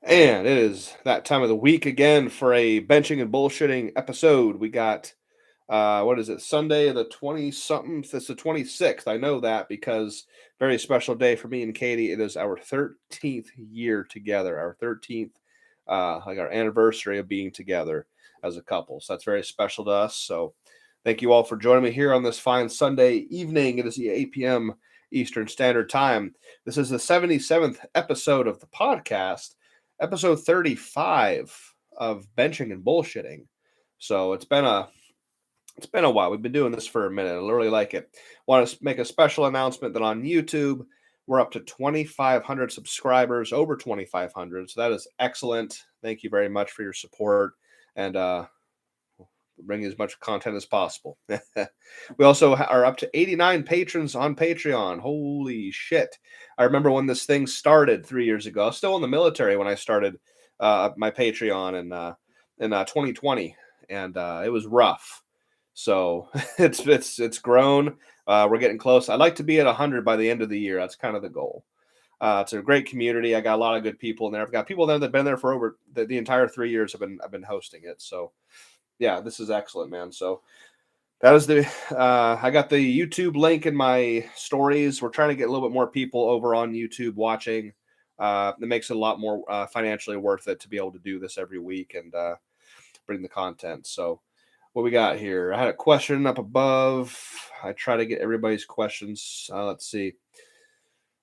And it is that time of the week again for a benching and bullshitting episode. We got what is it? Sunday the 20 something. It's the 26th. I know that because very special day for me and Katie. It is our 13th year together. Our 13th like our anniversary of being together as a couple. So that's very special to us. So thank you all for joining me here on this fine Sunday evening. It is the 8 p.m. Eastern Standard Time. This is the 77th episode of the podcast, episode 35 of benching and bullshitting. So it's been a while. We've been doing this for a minute. I really like it. Want to make a special announcement that on YouTube we're up to 2,500 subscribers, over 2,500. So that is excellent. Thank you very much for your support, and bring as much content as possible. We also are up to 89 patrons on Patreon. Holy shit. I remember when this thing started 3 years ago. I was still in the military when I started my Patreon in 2020, and it was rough. So it's grown. We're getting close. I'd like to be at 100 by the end of the year. That's kind of the goal. It's a great community. I got a lot of good people in there. I've got people there that've been there for over the entire 3 years. I've been hosting it. So yeah, this is excellent, man. So that is I got the YouTube link in my stories. We're trying to get a little bit more people over on YouTube watching. It makes it a lot more financially worth it to be able to do this every week and bring the content. So what we got here? I had a question up above. I try to get everybody's questions. Let's see.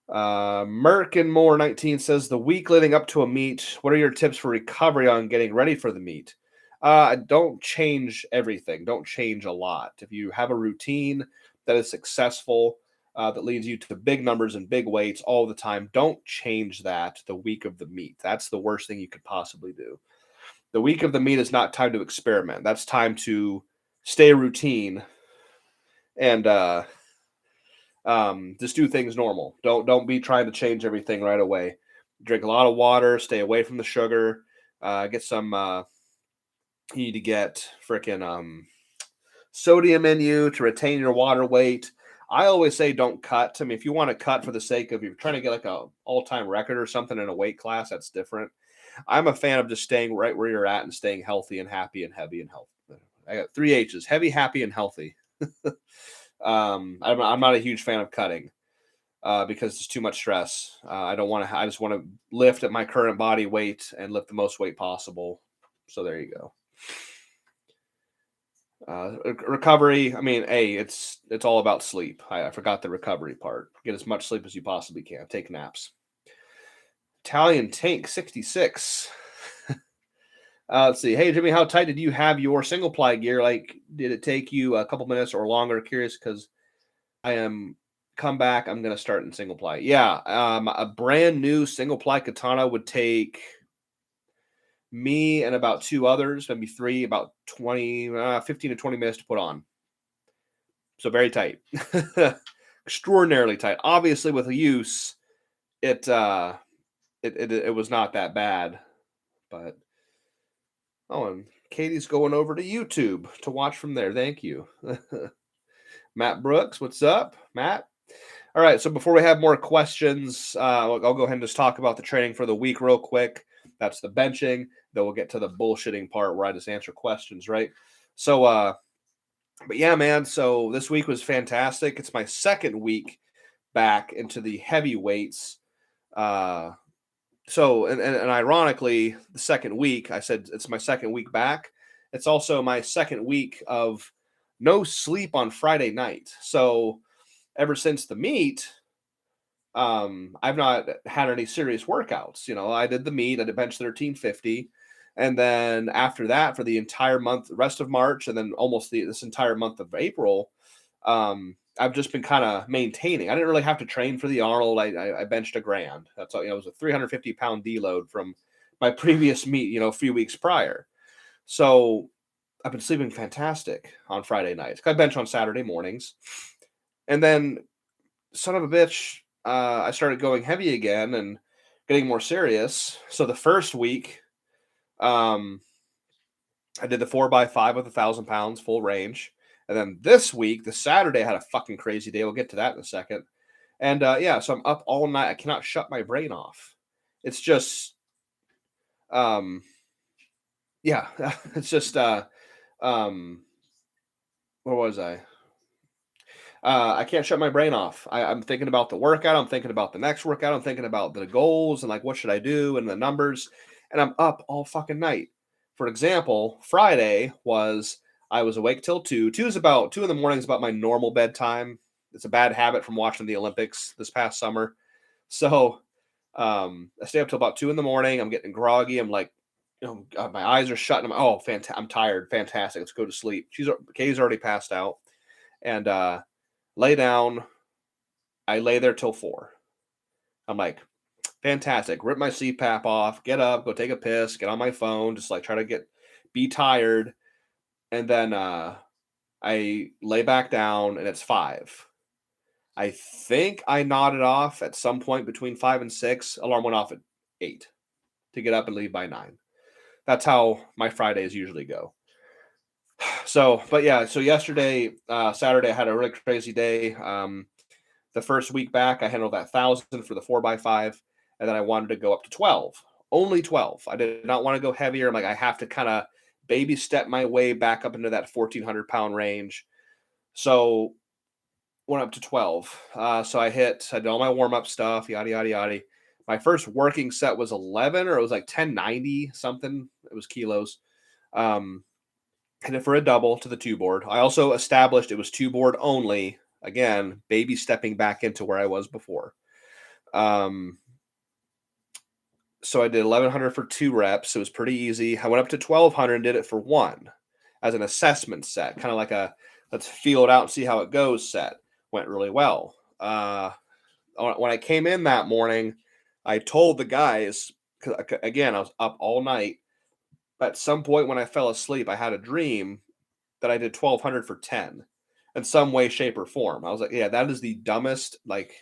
Merck and Moore 19 says the week leading up to a meet, what are your tips for recovery on getting ready for the meet? Don't change everything. Don't change a lot. If you have a routine that is successful, that leads you to big numbers and big weights all the time, don't change that the week of the meet. That's the worst thing you could possibly do. The week of the meet is not time to experiment. That's time to stay routine and just do things normal. Don't be trying to change everything right away. Drink a lot of water. Stay away from the sugar. Get some. You need to get freaking sodium in you to retain your water weight. I always say don't cut. I mean, if you want to cut for the sake of you're trying to get like a all-time record or something in a weight class, that's different. I'm a fan of just staying right where you're at and staying healthy and happy and heavy and healthy. I got 3 H's: heavy, happy, and healthy. I'm not a huge fan of cutting because it's too much stress. I don't want to. I just want to lift at my current body weight and lift the most weight possible. So there you go. Recovery. I mean, it's all about sleep. I forgot the recovery part. Get as much sleep as you possibly can. Take naps. Italian Tank 66. Let's see. Hey, Jimmy, how tight did you have your single ply gear? Like, did it take you a couple minutes or longer? Curious because I am come back. I'm going to start in single ply. Yeah. A brand new single ply katana would take me and about 2 others, maybe 3, about 15 to 20 minutes to put on. So very tight. Extraordinarily tight. Obviously, with the use, it was not that bad. But and Katie's going over to YouTube to watch from there. Thank you. Matt Brooks, what's up, Matt? All right, so before we have more questions, I'll go ahead and just talk about the training for the week real quick. That's the benching. Then we'll get to the bullshitting part where I just answer questions, right? So, but yeah, man, so this week was fantastic. It's my second week back into the heavyweights. So, and ironically, the second week, I said it's my second week back. It's also my second week of no sleep on Friday night. So, ever since the meet, I've not had any serious workouts. You know, I did the meet, I did bench 1350. And then after that, for the entire month, the rest of March, and then almost this entire month of April, I've just been kind of maintaining. I didn't really have to train for the Arnold. I benched a grand. That's all. You know, it was a 350-pound deload from my previous meet. You know, a few weeks prior. So I've been sleeping fantastic on Friday nights. I bench on Saturday mornings, and then son of a bitch, I started going heavy again and getting more serious. So the first week, I did the 4x5 with 1,000 pounds full range. And then this week, the Saturday, I had a fucking crazy day. We'll get to that in a second. And yeah, so I'm up all night. I cannot shut my brain off. It's just Yeah, it's just um, where was I? I can't shut my brain off. I'm thinking about the workout. I'm thinking about the next workout. I'm thinking about the goals and like what should I do and the numbers. And I'm up all fucking night. For example, Friday was I was awake till two. Two in the morning is about my normal bedtime. It's a bad habit from watching the Olympics this past summer. So I stay up till about 2 in the morning. I'm getting groggy. I'm like, my eyes are shut. And I'm tired. Fantastic. Let's go to sleep. Kay's already passed out, and lay down. I lay there till 4. I'm like, fantastic. Rip my CPAP off. Get up. Go take a piss. Get on my phone. Just like try to be tired, and then I lay back down, and it's 5. I think I nodded off at some point between 5 and 6. Alarm went off at 8 to get up and leave by 9. That's how my Fridays usually go. So, but yeah, so yesterday, Saturday, I had a really crazy day. The first week back, I handled that 1,000 for the 4x5, and then I wanted to go up to 12, only 12. I did not want to go heavier. I'm like, I have to kind of baby step my way back up into that 1,400-pound range. So went up to 12. So I did all my warm up stuff, yada, yada, yada. My first working set was 11, or it was like 1090 something. It was kilos. Hit it for a double to the 2 board. I also established it was 2 board only. Again, baby stepping back into where I was before. So I did 1,100 for 2 reps. It was pretty easy. I went up to 1,200 and did it for 1 as an assessment set, kind of like a let's feel it out and see how it goes set. Went really well. When I came in that morning, I told the guys, because again, I was up all night. At some point when I fell asleep, I had a dream that I did 1,200 for 10 in some way, shape, or form. I was like, yeah, that is the dumbest, like,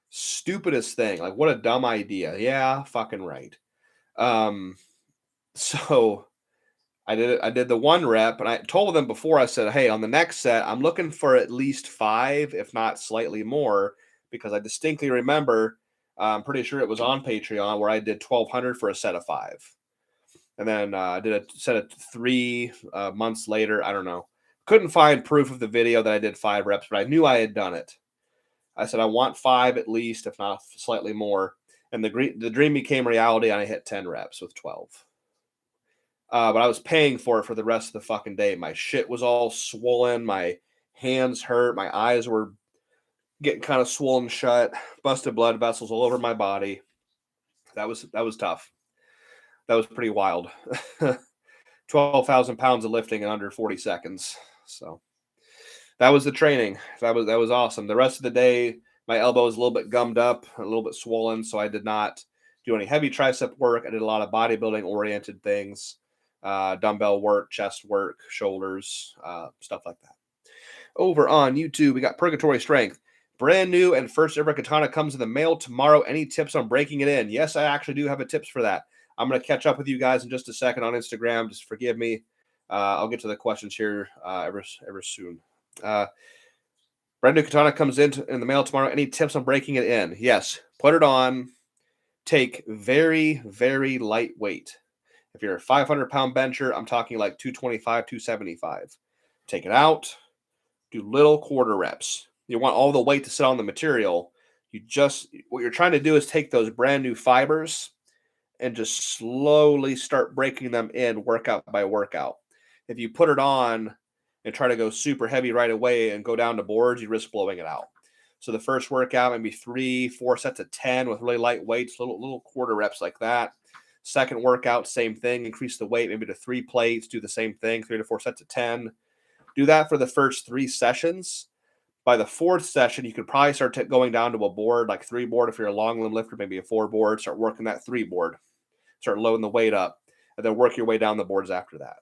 stupidest thing. Like, what a dumb idea. Yeah, fucking right. So I did it. I did the 1 rep, and I told them before, I said, hey, on the next set, I'm looking for at least 5, if not slightly more, because I distinctly remember, I'm pretty sure it was on Patreon, where I did 1,200 for a set of 5. And then I did a set of 3 months later. I don't know. Couldn't find proof of the video that I did 5 reps, but I knew I had done it. I said I want 5 at least, if not slightly more. And the dream became reality, and I hit 10 reps with 12. But I was paying for it for the rest of the fucking day. My shit was all swollen. My hands hurt. My eyes were getting kind of swollen shut. Busted blood vessels all over my body. That was tough. That was pretty wild. 12,000 pounds of lifting in under 40 seconds. So that was the training. That was awesome. The rest of the day, my elbow was a little bit gummed up, a little bit swollen, so I did not do any heavy tricep work. I did a lot of bodybuilding oriented things, dumbbell work, chest work, shoulders, stuff like that. Over on YouTube, we got Purgatory Strength. Brand new and first ever katana comes in the mail tomorrow. Any tips on breaking it in? Yes, I actually do have a tips for that. I'm going to catch up with you guys in just a second on Instagram. Just forgive me. I'll get to the questions here ever soon. Brand new katana comes in the mail tomorrow. Any tips on breaking it in? Yes. Put it on. Take very, very lightweight. If you're a 500-pound bencher, I'm talking like 225, 275. Take it out. Do little quarter reps. You want all the weight to sit on the material. What you're trying to do is take those brand new fibers and just slowly start breaking them in workout by workout. If you put it on and try to go super heavy right away and go down to boards, you risk blowing it out. So the first workout, maybe 3-4 sets of 10 with really light weights, little quarter reps like that. Second workout, same thing. Increase the weight maybe to 3 plates. Do the same thing, 3 to 4 sets of 10. Do that for the first 3 sessions. By the 4th session, you could probably start going down to a board, like 3 board if you're a long limb lifter, maybe a 4 board. Start working that 3 board. Start loading the weight up, and then work your way down the boards after that.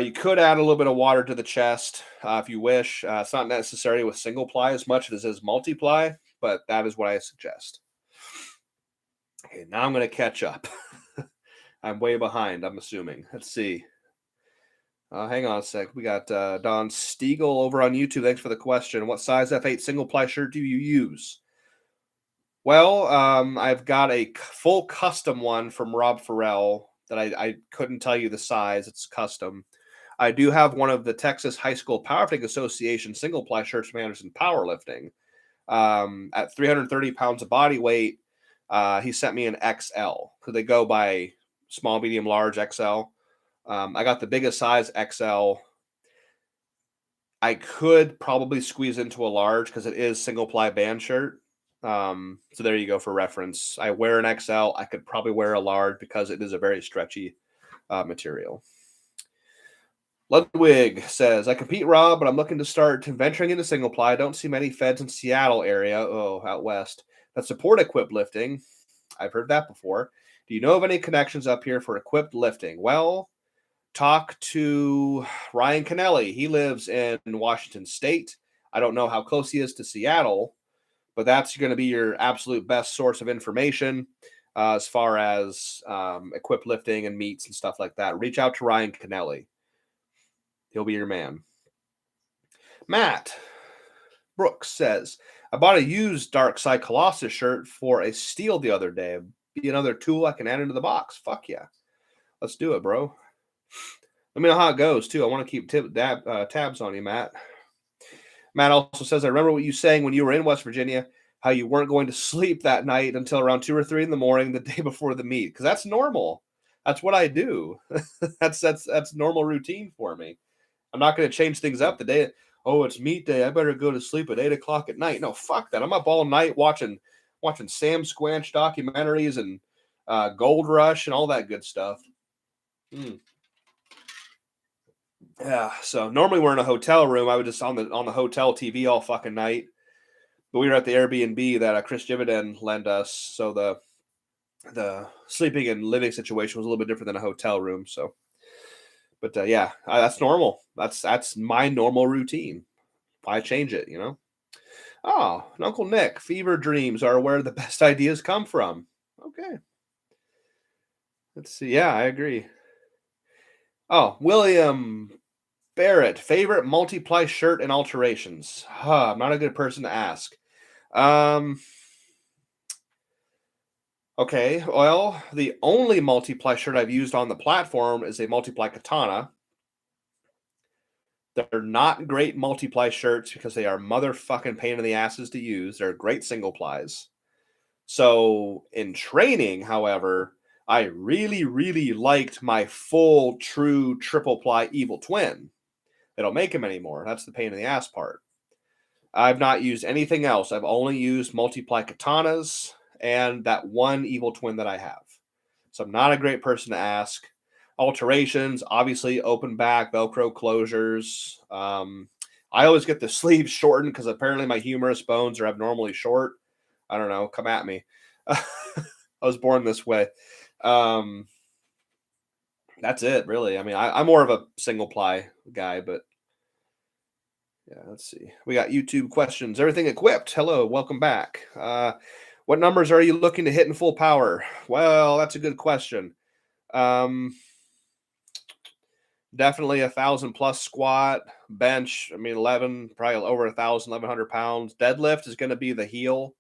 You could add a little bit of water to the chest if you wish. It's not necessary with single ply as much as it is multiply, but that is what I suggest. Okay, now I'm going to catch up. I'm way behind, I'm assuming. Let's see. Hang on a sec. We got Don Stiegel over on YouTube. Thanks for the question. What size F8 single ply shirt do you use? Well, I've got a full custom one from Rob Farrell that I couldn't tell you the size. It's custom. I do have one of the Texas High School Powerlifting Association single ply shirts from Anderson Powerlifting. At 330 pounds of body weight, he sent me an XL because they go by small, medium, large, XL. I got the biggest size XL. I could probably squeeze into a large because it is single ply band shirt. So there you go for reference. I wear an XL. I could probably wear a large because it is a very stretchy material. Ludwig says, I compete, Rob, but I'm looking to start venturing into single ply. I don't see many feds in Seattle area, out west, that support equipped lifting. I've heard that before. Do you know of any connections up here for equipped lifting? Well, talk to Ryan Kennelly. He lives in Washington State. I don't know how close he is to Seattle, but that's going to be your absolute best source of information as far as equipped lifting and meets and stuff like that. Reach out to Ryan Kennelly. He'll be your man. Matt Brooks says, I bought a used Dark Side Colossus shirt for a steal the other day. Be another tool I can add into the box. Fuck yeah. Let's do it, bro. Let me know how it goes, too. I want to keep tabs on you, Matt. Matt also says, I remember what you saying when you were in West Virginia, how you weren't going to sleep that night until around 2 or 3 in the morning the day before the meet. Because that's normal. That's what I do. that's normal routine for me. I'm not going to change things up the day. Oh, it's meet day. I better go to sleep at 8 o'clock at night. No, fuck that. I'm up all night watching Sam Squanch documentaries and Gold Rush and all that good stuff. Yeah. So normally we're in a hotel room. I would just on the hotel TV all fucking night. But we were at the Airbnb that Chris Jividen lent us, so the sleeping and living situation was a little bit different than a hotel room. So. But yeah, that's normal. That's my normal routine. Why change it, you know? Oh, and Uncle Nick, fever dreams are where the best ideas come from. Okay. Let's see. Yeah, I agree. Oh, William Barrett, favorite multiply shirt and alterations. I'm not a good person to ask. Okay, well, the only multiply shirt I've used on the platform is a multiply katana. They're not great multiply shirts because they are motherfucking pain in the asses to use. They're great single plies. So in training, however, I really, really liked my full, true triple ply evil twin. They don't make them anymore. That's the pain in the ass part. I've not used anything else. I've only used multiply katanas and that one evil twin that I have. So I'm not a great person to ask. Alterations, obviously, open back, Velcro closures. I always get the sleeves shortened because apparently my humerus bones are abnormally short. I don't know. Come at me. I was born this way. That's it, really. I mean, I'm more of a single ply guy, but yeah, let's see. We got YouTube questions. Everything equipped. Hello, welcome back. What numbers are you looking to hit in full power? Well, that's a good question. Definitely 1,000 plus squat, bench. I mean, 11, probably over 1,000, 1,100 pounds. Deadlift is going to be the heel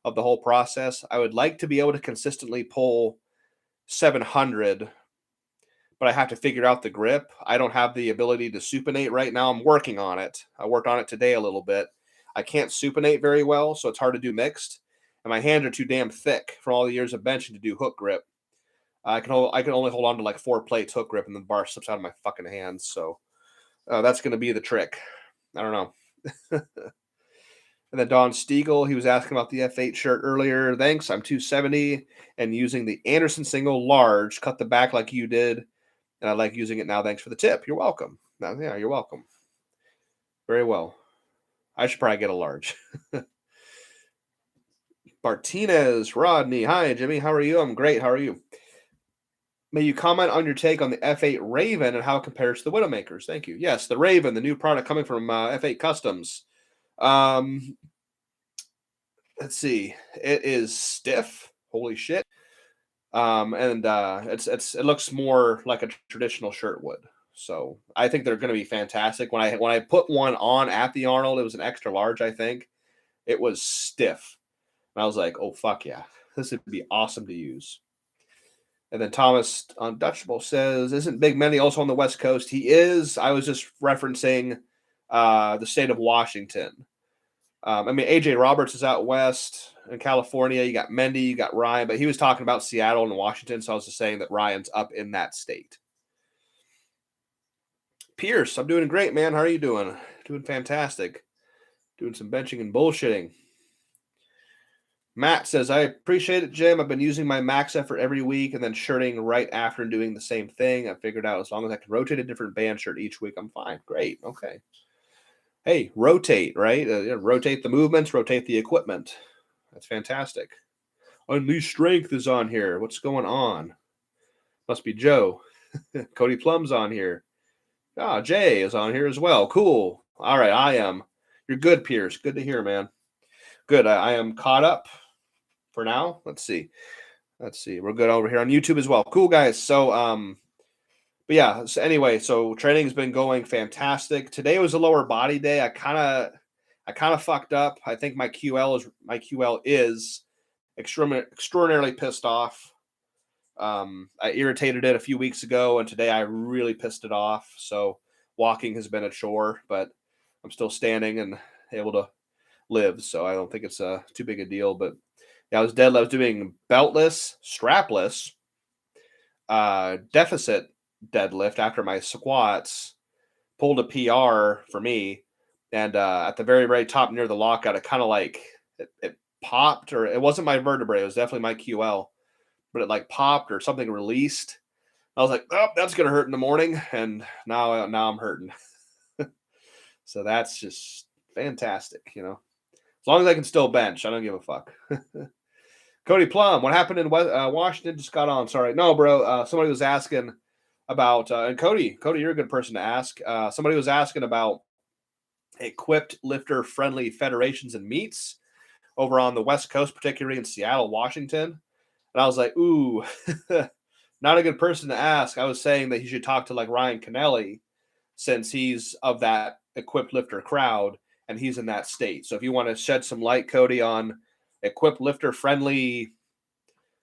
of the whole process. I would like to be able to consistently pull 700, but I have to figure out the grip. I don't have the ability to supinate right now. I'm working on it. I worked on it today a little bit. I can't supinate very well, so it's hard to do mixed. And my hands are too damn thick from all the years of benching to do hook grip. I can only hold on to like 4 plates hook grip, and the bar slips out of my fucking hands. So that's going to be the trick. I don't know. And then Don Stiegel, he was asking about the F8 shirt earlier. Thanks. I'm 270 and using the Anderson single large. Cut the back like you did, and I like using it now. Thanks for the tip. You're welcome. Yeah, you're welcome. Very well. I should probably get a large. Martinez, Rodney. Hi, Jimmy. How are you? I'm great. How are you? May you comment on your take on the F8 Raven and how it compares to the Widowmakers? Thank you. Yes, the Raven, the new product coming from F8 Customs. Let's see. It is stiff. Holy shit. And it looks more like a traditional shirt would. So I think they're going to be fantastic. When I put one on at the Arnold, it was an extra large. I think it was stiff. And I was like, oh, fuck yeah. This would be awesome to use. And then Thomas Undutchable says, isn't Big Mendy also on the West Coast? He is. I was just referencing the state of Washington. I mean, AJ Roberts is out west in California. You got Mendy, you got Ryan, but he was talking about Seattle and Washington. So I was just saying that Ryan's up in that state. Pierce, I'm doing great, man. How are you doing? Doing fantastic. Doing some benching and bullshitting. Matt says, I appreciate it, Jim. I've been using my max effort every week and then shirting right after and doing the same thing. I figured out as long as I can rotate a different band shirt each week, I'm fine. Great. Okay. Hey, rotate, right? Rotate the movements, rotate the equipment. That's fantastic. Unleash Strength is on here. What's going on? Must be Joe. Cody Plum's on here. Ah, Jay is on here as well. Cool. All right, I am. You're good, Pierce. Good to hear, man. Good. I am caught up for now. Let's see. We're good over here on YouTube as well. Cool, guys. So, but yeah. So anyway, so training's been going fantastic. Today was a lower body day. I kind of fucked up. I think my QL is extraordinarily pissed off. I irritated it a few weeks ago, and today I really pissed it off. So walking has been a chore, but I'm still standing and able to live. So I don't think it's too big a deal. But yeah, I was doing beltless, strapless, deficit deadlift after my squats, pulled a PR for me. And at the very, very top near the lockout, it kind of like it popped, or it wasn't my vertebrae. It was definitely my QL, but it like popped or something released. I was like, oh, that's going to hurt in the morning. And now I'm hurting. So that's just fantastic, you know. As long as I can still bench, I don't give a fuck. Cody Plum, what happened in Washington? Just got on. Sorry. No, bro. Somebody was asking about, and Cody, you're a good person to ask. Somebody was asking about equipped lifter friendly federations and meets over on the West Coast, particularly in Seattle, Washington. And I was like, ooh, not a good person to ask. I was saying that he should talk to like Ryan Kennelly, since he's of that equipped lifter crowd and he's in that state. So if you want to shed some light, Cody, on equipped lifter friendly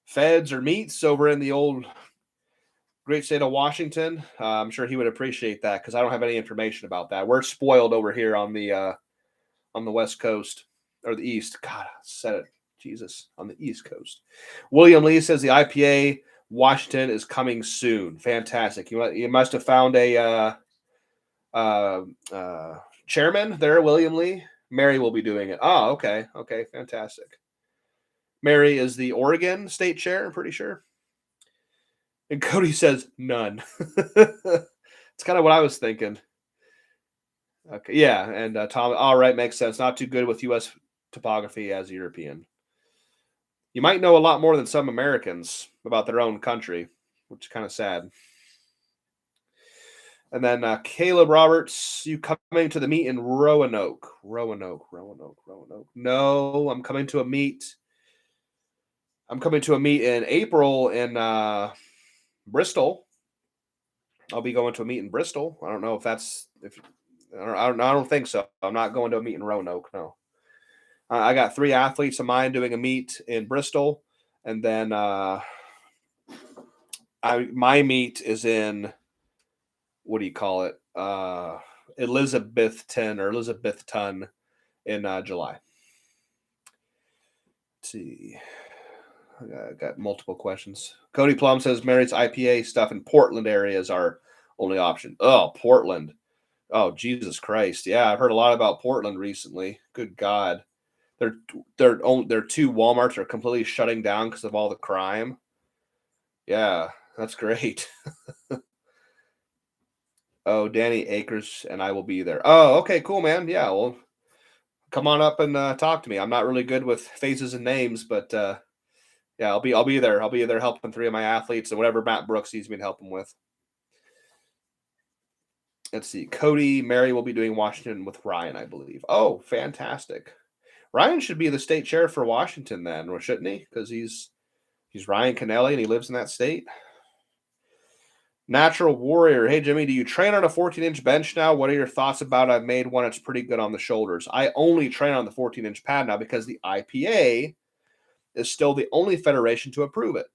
feds or meets over in the old great state of Washington, I'm sure he would appreciate that, because I don't have any information about that. We're spoiled over here on the West Coast, or the East. God, I said it. Jesus, on the East Coast. William Lee says the IPA Washington is coming soon. Fantastic. You must have found a chairman there, William Lee. Mary will be doing it. Oh, okay. Okay, fantastic. Mary is the Oregon state chair, I'm pretty sure. And Cody says none. It's kind of what I was thinking. Okay, yeah, and Tom, all right, makes sense. Not too good with U.S. topography as a European. You might know a lot more than some Americans about their own country, which is kind of sad. And then Caleb Roberts, you coming to the meet in Roanoke? Roanoke. No, I'm coming to a meet. I'm coming to a meet in April in Bristol. I'll be going to a meet in Bristol. I don't know if I don't think so. I'm not going to a meet in Roanoke. No. I got 3 athletes of mine doing a meet in Bristol, and then my meet is in, what do you call it? Elizabethton in July. Let's see. I got multiple questions. Cody Plum says Mary's IPA stuff in Portland area is our only option. Oh, Portland. Oh, Jesus Christ. Yeah, I've heard a lot about Portland recently. Good God. Their 2 Walmarts are completely shutting down because of all the crime. Yeah, that's great. Oh, Danny Akers and I will be there. Oh, okay, cool, man. Yeah, well, come on up and talk to me. I'm not really good with faces and names, but yeah, I'll be there. I'll be there helping 3 of my athletes and whatever Matt Brooks needs me to help him with. Let's see. Cody, Mary will be doing Washington with Ryan, I believe. Oh, fantastic. Ryan should be the state chair for Washington then, or shouldn't he? Because he's Ryan Kennelly and he lives in that state. Natural Warrior. Hey, Jimmy, do you train on a 14-inch bench now? What are your thoughts about it? I've made one. It's pretty good on the shoulders. I only train on the 14-inch pad now because the IPA is still the only federation to approve it.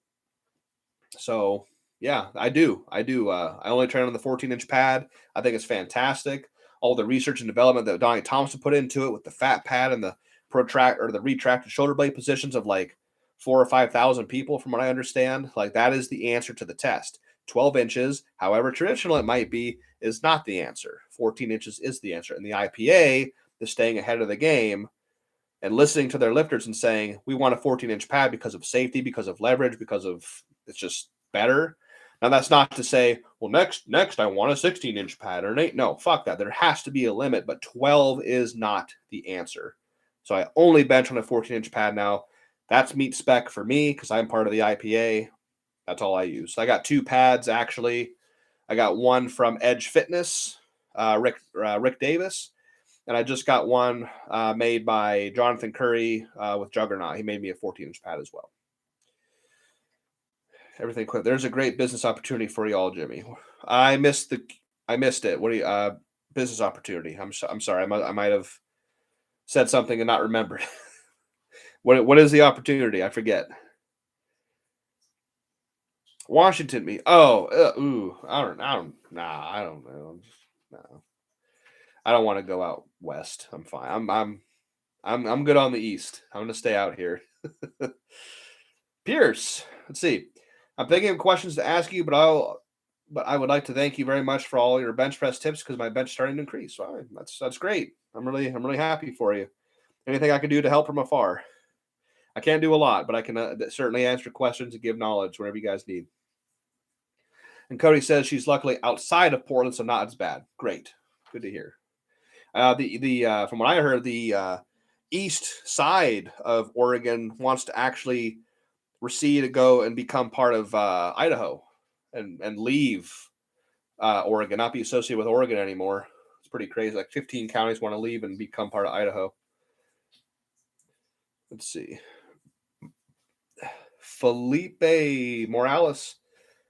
So yeah, I do. I only train on the 14-inch pad. I think it's fantastic. All the research and development that Donnie Thompson put into it with the fat pad and the the retracted shoulder blade positions of like 4 or 5,000 people, from what I understand. Like that is the answer to the test. 12 inches, however traditional it might be, is not the answer. 14 inches is the answer. And the IPA is staying ahead of the game and listening to their lifters and saying, we want a 14-inch pad because of safety, because of leverage, because of it's just better. Now, that's not to say, well, next I want a 16-inch pad or an 8. No, fuck that. There has to be a limit, but 12 is not the answer. So I only bench on a 14-inch pad now. That's meet spec for me because I'm part of the IPA. That's all I use. So I got 2 pads, actually. I got one from Edge Fitness, Rick Davis, and I just got one made by Jonathan Curry with Juggernaut. He made me a 14-inch pad as well. Everything quick. There's a great business opportunity for y'all, Jimmy. I missed it. What do you business opportunity? I'm sorry. I might have said something and not remembered. What is the opportunity? I forget. Washington me. Oh, I don't know. No. I don't want to go out west. I'm fine. I'm good on the east. I'm gonna stay out here. Pierce, let's see. I'm thinking of questions to ask you, but I would like to thank you very much for all your bench press tips because my bench is starting to increase. All right, that's great. I'm really happy for you. Anything I can do to help from afar. I can't do a lot, but I can certainly answer questions and give knowledge whenever you guys need. And Cody says she's luckily outside of Portland, so not as bad. Great, good to hear. From what I heard, the east side of Oregon wants to actually recede to go and become part of Idaho and leave Oregon, not be associated with Oregon anymore. It's pretty crazy. Like 15 counties want to leave and become part of Idaho. Let's see. Felipe Morales.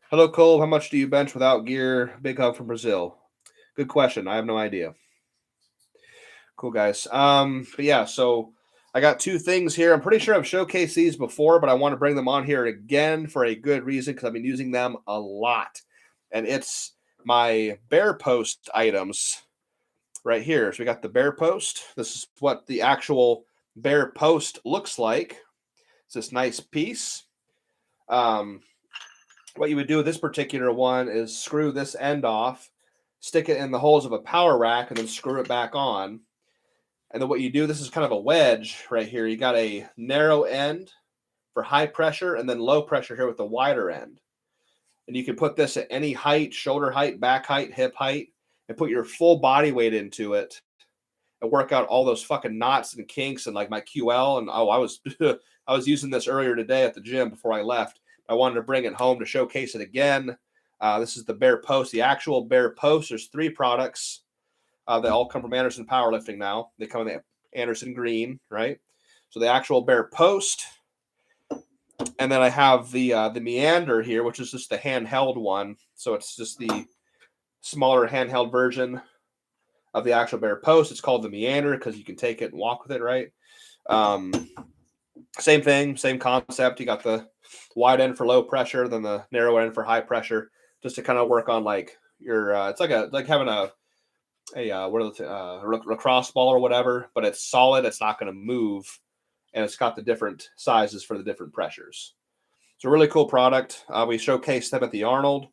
Hello, Cole. How much do you bench without gear? Big hug from Brazil. Good question. I have no idea. Cool, guys. But yeah, so I got 2 things here. I'm pretty sure I've showcased these before, but I want to bring them on here again for a good reason because I've been using them a lot. And it's my bear post items right here. So we got the bear post. This is what the actual bear post looks like. It's this nice piece. What you would do with this particular one is screw this end off, stick it in the holes of a power rack, and then screw it back on. And then what you do, this is kind of a wedge right here. You got a narrow end for high pressure and then low pressure here with the wider end. And you can put this at any height, shoulder height, back height, hip height, and put your full body weight into it and work out all those fucking knots and kinks and like my QL. And I was using this earlier today at the gym before I left. I wanted to bring it home to showcase it again. This is the bear post, the actual bear post. There's 3 products. They all come from Anderson Powerlifting now. They come in the Anderson green, right? So the actual bear post. And then I have the Meander here, which is just the handheld one. So it's just the smaller handheld version of the actual bear post. It's called the Meander because you can take it and walk with it, right? Same thing, same concept. You got the wide end for low pressure, then the narrow end for high pressure, just to kind of work on like your. It's like having a lacrosse ball or whatever, but it's solid. It's not going to move, and it's got the different sizes for the different pressures. It's a really cool product. We showcased them at the Arnold.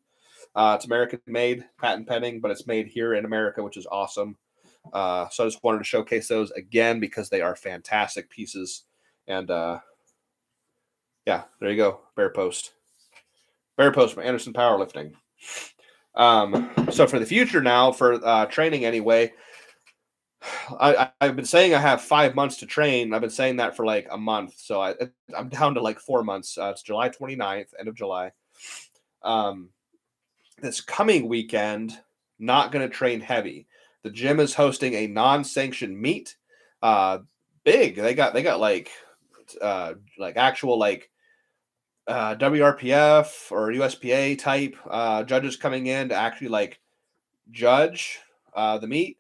It's American made, patent pending, but it's made here in America, which is awesome. So I just wanted to showcase those again because they are fantastic pieces. And yeah, there you go. Bear post from Anderson Powerlifting. So for the future now, for training anyway, I've been saying I have 5 months to train. I've been saying that for like a month. So I'm down to like 4 months. It's July 29th, end of July. This coming weekend, not going to train heavy. The gym is hosting a non-sanctioned meet. Big. They got like actual like WRPF or USPA type judges coming in to actually like judge the meet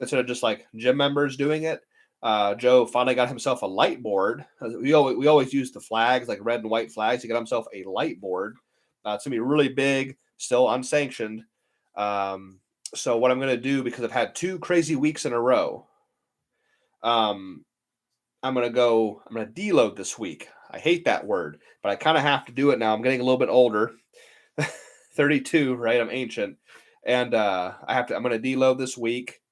instead of just like gym members doing it. Joe finally got himself a light board. We always use the flags, like red and white flags. He got himself a light board. It's gonna be really big, still unsanctioned. So what I'm gonna do, because I've had 2 crazy weeks in a row, um, I'm gonna deload this week. I hate that word, but I kind of have to do it now. I'm getting a little bit older, 32, right? I'm ancient, and I'm gonna deload this week.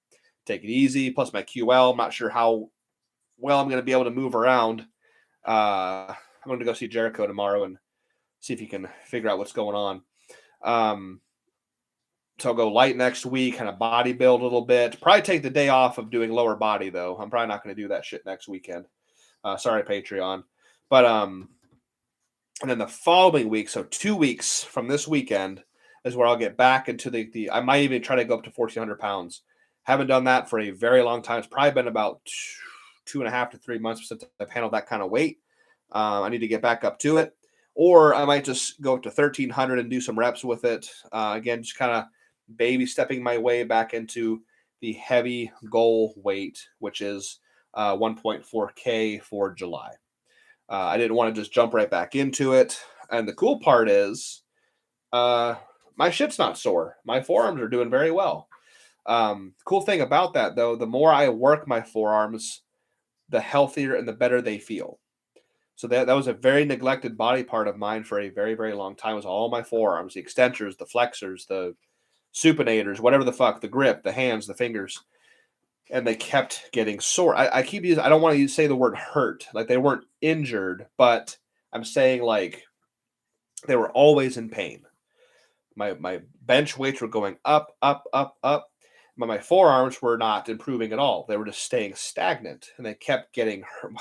Take it easy. Plus my QL. I'm not sure how well I'm gonna be able to move around. I'm going to go see Jericho tomorrow and see if he can figure out what's going on. So I'll go light next week, kind of body build a little bit. Probably take the day off of doing lower body, though. I'm probably not going to do that shit next weekend. Sorry, Patreon. But and then the following week, so 2 weeks from this weekend, is where I'll get back into the I might even try to go up to 1,400 pounds. Haven't done that for a very long time. It's probably been about 2.5 to 3 months since I've handled that kind of weight. I need to get back up to it. Or I might just go up to 1,300 and do some reps with it. Again, just kind of baby stepping my way back into the heavy goal weight, which is 1.4K for July. I didn't want to just jump right back into it. And the cool part is my shit's not sore. My forearms are doing very well. Cool thing about that, though, the more I work my forearms, the healthier and the better they feel. So that was a very neglected body part of mine for a very, very long time. It was all my forearms, the extensors, the flexors, the supinators, whatever the fuck, the grip, the hands, the fingers. And they kept getting sore. I keep using, I don't want to say the word hurt, like they weren't injured, but I'm saying like they were always in pain. My bench weights were going up, up, up, up. But my forearms were not improving at all. They were just staying stagnant, and they kept getting hurt.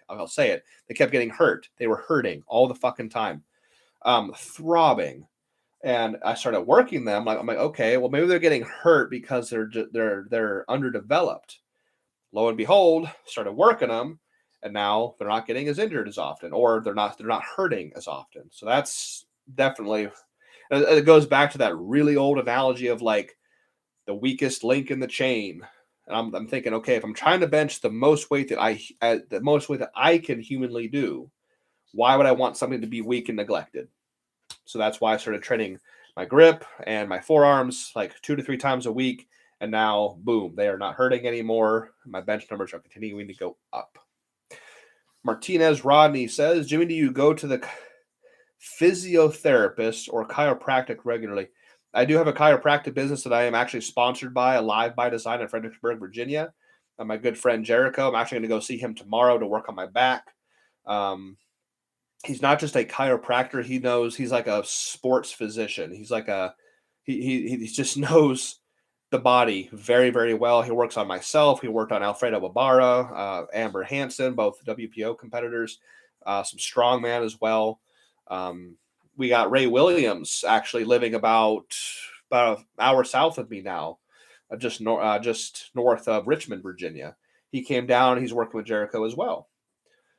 I'll say it. They kept getting hurt. They were hurting all the fucking time, throbbing. And I started working them. I'm like, okay, well maybe they're getting hurt because they're underdeveloped. Lo and behold, started working them, and now they're not getting as injured as often, or they're not hurting as often. So that's definitely. It goes back to that really old analogy of like the weakest link in the chain. And I'm thinking, okay, if I'm trying to bench the most weight that I can humanly do, why would I want something to be weak and neglected? So that's why I started training my grip and my forearms like 2 to 3 times a week. And now, boom, they are not hurting anymore. My bench numbers are continuing to go up. Martinez Rodney says, Jimmy, do you go to the physiotherapist or chiropractic regularly? I do have a chiropractic business that I am actually sponsored by, Alive by Design in Fredericksburg, Virginia. My good friend Jericho, I'm actually going to go see him tomorrow to work on my back. He's not just a chiropractor. He's like a sports physician. He's like he just knows the body very, very well. He works on myself. He worked on Alfredo Ibarra, Amber Hansen, both WPO competitors, some strongman as well. We got Ray Williams actually living about an hour south of me now, just north of Richmond, Virginia. He came down. He's working with Jericho as well.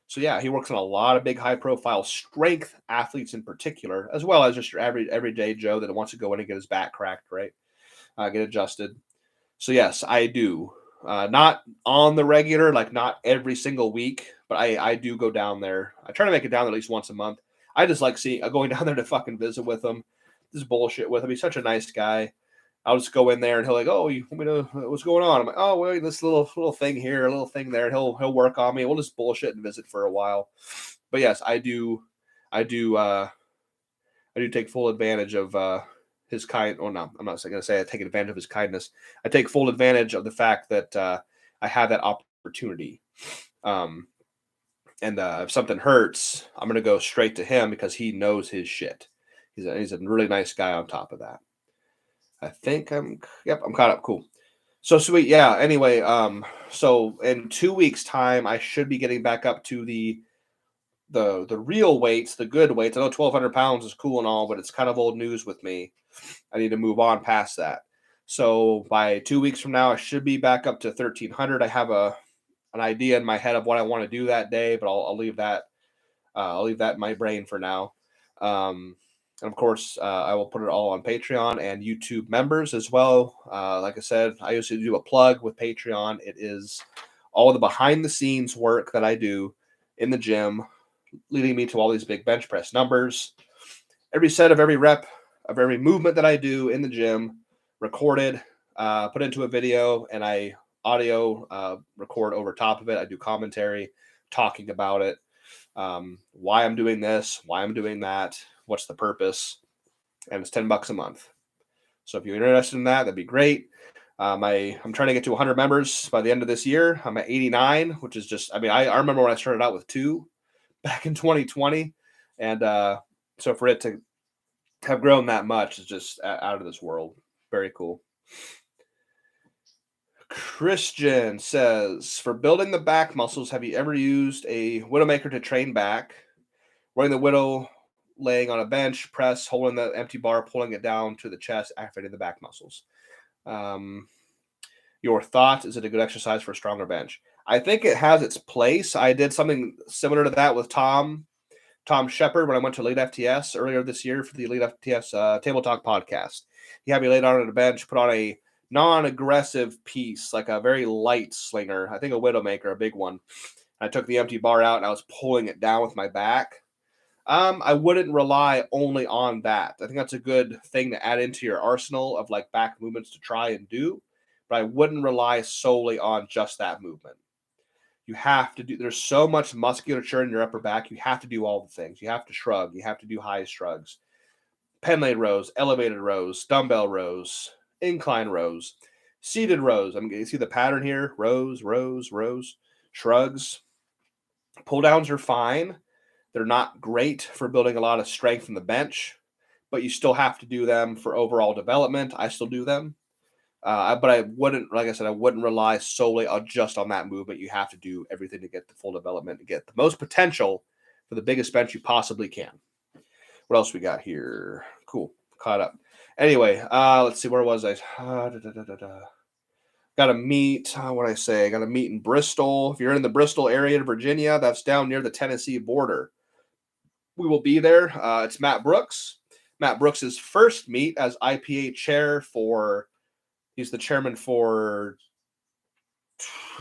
So yeah, he works on a lot of big, high-profile strength athletes in particular, as well as just your everyday Joe that wants to go in and get his back cracked, right? Get adjusted. So yes, I do. Not on the regular, like not every single week, but I do go down there. I try to make it down at least once a month. I just like going down there to fucking visit with him. This bullshit with him. He's such a nice guy. I'll just go in there and he'll like, oh, you want me to, what's going on? I'm like, oh, well, this little thing here, a little thing there. And he'll work on me. We'll just bullshit and visit for a while. But yes, I do take full advantage of his kind. Oh no, I'm not going to say I take advantage of his kindness. I take full advantage of the fact that I have that opportunity. And if something hurts, I'm going to go straight to him because he knows his shit. He's a really nice guy on top of that. I think I'm caught up. Cool. So sweet. Yeah. Anyway, so in 2 weeks time, I should be getting back up to the real weights, the good weights. I know 1,200 pounds is cool and all, but it's kind of old news with me. I need to move on past that. So by 2 weeks from now, I should be back up to 1,300. I have an idea in my head of what I want to do that day, but I'll leave that. I'll leave that in my brain for now. And of course, I will put it all on Patreon and YouTube members as well. Like I said, I used to do a plug with Patreon. It is all the behind the scenes work that I do in the gym, leading me to all these big bench press numbers. Every set of every rep of every movement that I do in the gym, recorded, put into a video, and I audio record over top of it. I do commentary, talking about it, why I'm doing this, why I'm doing that, what's the purpose, and it's $10 a month. So if you're interested in that, that'd be great. I'm trying to get to 100 members by the end of this year. I'm at 89, which is just, I remember when I started out with 2 back in 2020. And so for it to have grown that much is just out of this world. Very cool. Christian says, for building the back muscles, have you ever used a Widowmaker to train back? Running the widow, laying on a bench, press, holding the empty bar, pulling it down to the chest, activating the back muscles. Your thought, is it a good exercise for a stronger bench? I think it has its place. I did something similar to that with Tom Shepard when I went to Elite FTS earlier this year for the Elite FTS Table Talk podcast. He had me laid down on a bench, put on a non-aggressive piece, like a very light slinger. I think a Widowmaker, a big one. I took the empty bar out and I was pulling it down with my back. I wouldn't rely only on that. I think that's a good thing to add into your arsenal of like back movements to try and do. But I wouldn't rely solely on just that movement. You have to do, there's so much musculature in your upper back. You have to do all the things. You have to shrug. You have to do high shrugs, pen-laid rows, elevated rows, dumbbell rows, incline rows, seated rows. You see the pattern here, rows, rows, rows, shrugs. Pull downs are fine. They're not great for building a lot of strength in the bench, but you still have to do them for overall development. I still do them. But I wouldn't, like I said, I wouldn't rely solely on just on that movement. You have to do everything to get the full development, to get the most potential for the biggest bench you possibly can. What else we got here? Cool. Caught up. Anyway, let's see. Where was I? Got to meet, what did I say? I got to meet in Bristol. If you're in the Bristol area in Virginia, that's down near the Tennessee border. We will be there. It's Matt Brooks. Matt Brooks' first meet as IPA chair for... He's the chairman for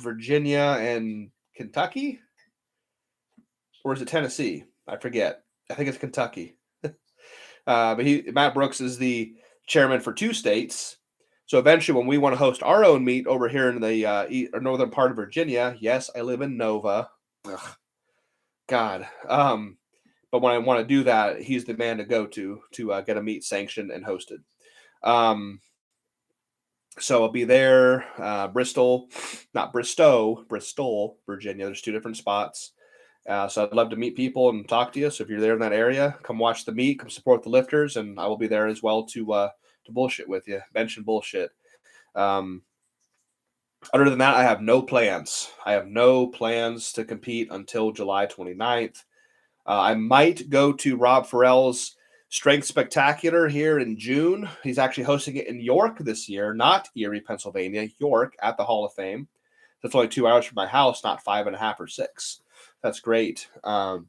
Virginia and Kentucky? Or is it Tennessee? I forget. I think it's Kentucky. But Matt Brooks is the chairman for 2 states. So eventually when we want to host our own meet over here in the northern part of Virginia, yes, I live in Nova. Ugh. God. But when I want to do that, he's the man to go to get a meet sanctioned and hosted. So I'll be there, Bristol, Virginia. There's 2 different spots. So I'd love to meet people and talk to you. So if you're there in that area, come watch the meet, come support the lifters, and I will be there as well to bullshit with you, bench and bullshit. Other than that, I have no plans. I have no plans to compete until July 29th. I might go to Rob Farrell's Strength Spectacular here in June. He's actually hosting it in York this year, not Erie, Pennsylvania, York at the Hall of Fame. That's only 2 hours from my house, not 5.5 or 6. That's great. I'm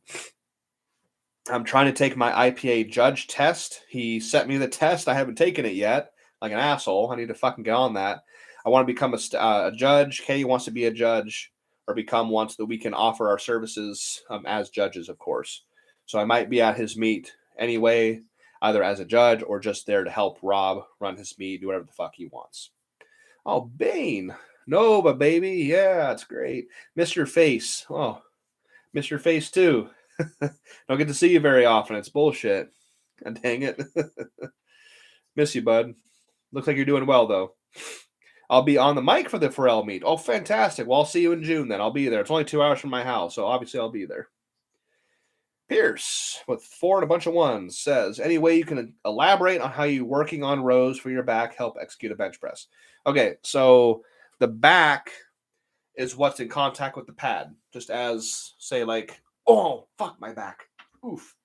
trying to take my IPA judge test. He sent me the test. I haven't taken it yet, like an asshole. I need to fucking get on that. I want to become a judge. Katie wants to be a judge or become one so that we can offer our services as judges, of course. So I might be at his meet anyway, either as a judge or just there to help Rob run his meet, do whatever the fuck he wants. Oh, Bane. Nova, baby. Yeah, it's great. Miss your face. Oh, miss your face too. Don't get to see you very often. It's bullshit. God dang it. Miss you, bud. Looks like you're doing well, though. I'll be on the mic for the Pharrell meet. Oh, fantastic. Well, I'll see you in June then. I'll be there. It's only 2 hours from my house, so obviously I'll be there. Pierce, with 4 and a bunch of 1s, says, any way you can elaborate on how you working on rows for your back help execute a bench press? Okay, so the back is what's in contact with the pad. Just as, say, like, oh, fuck my back. Oof.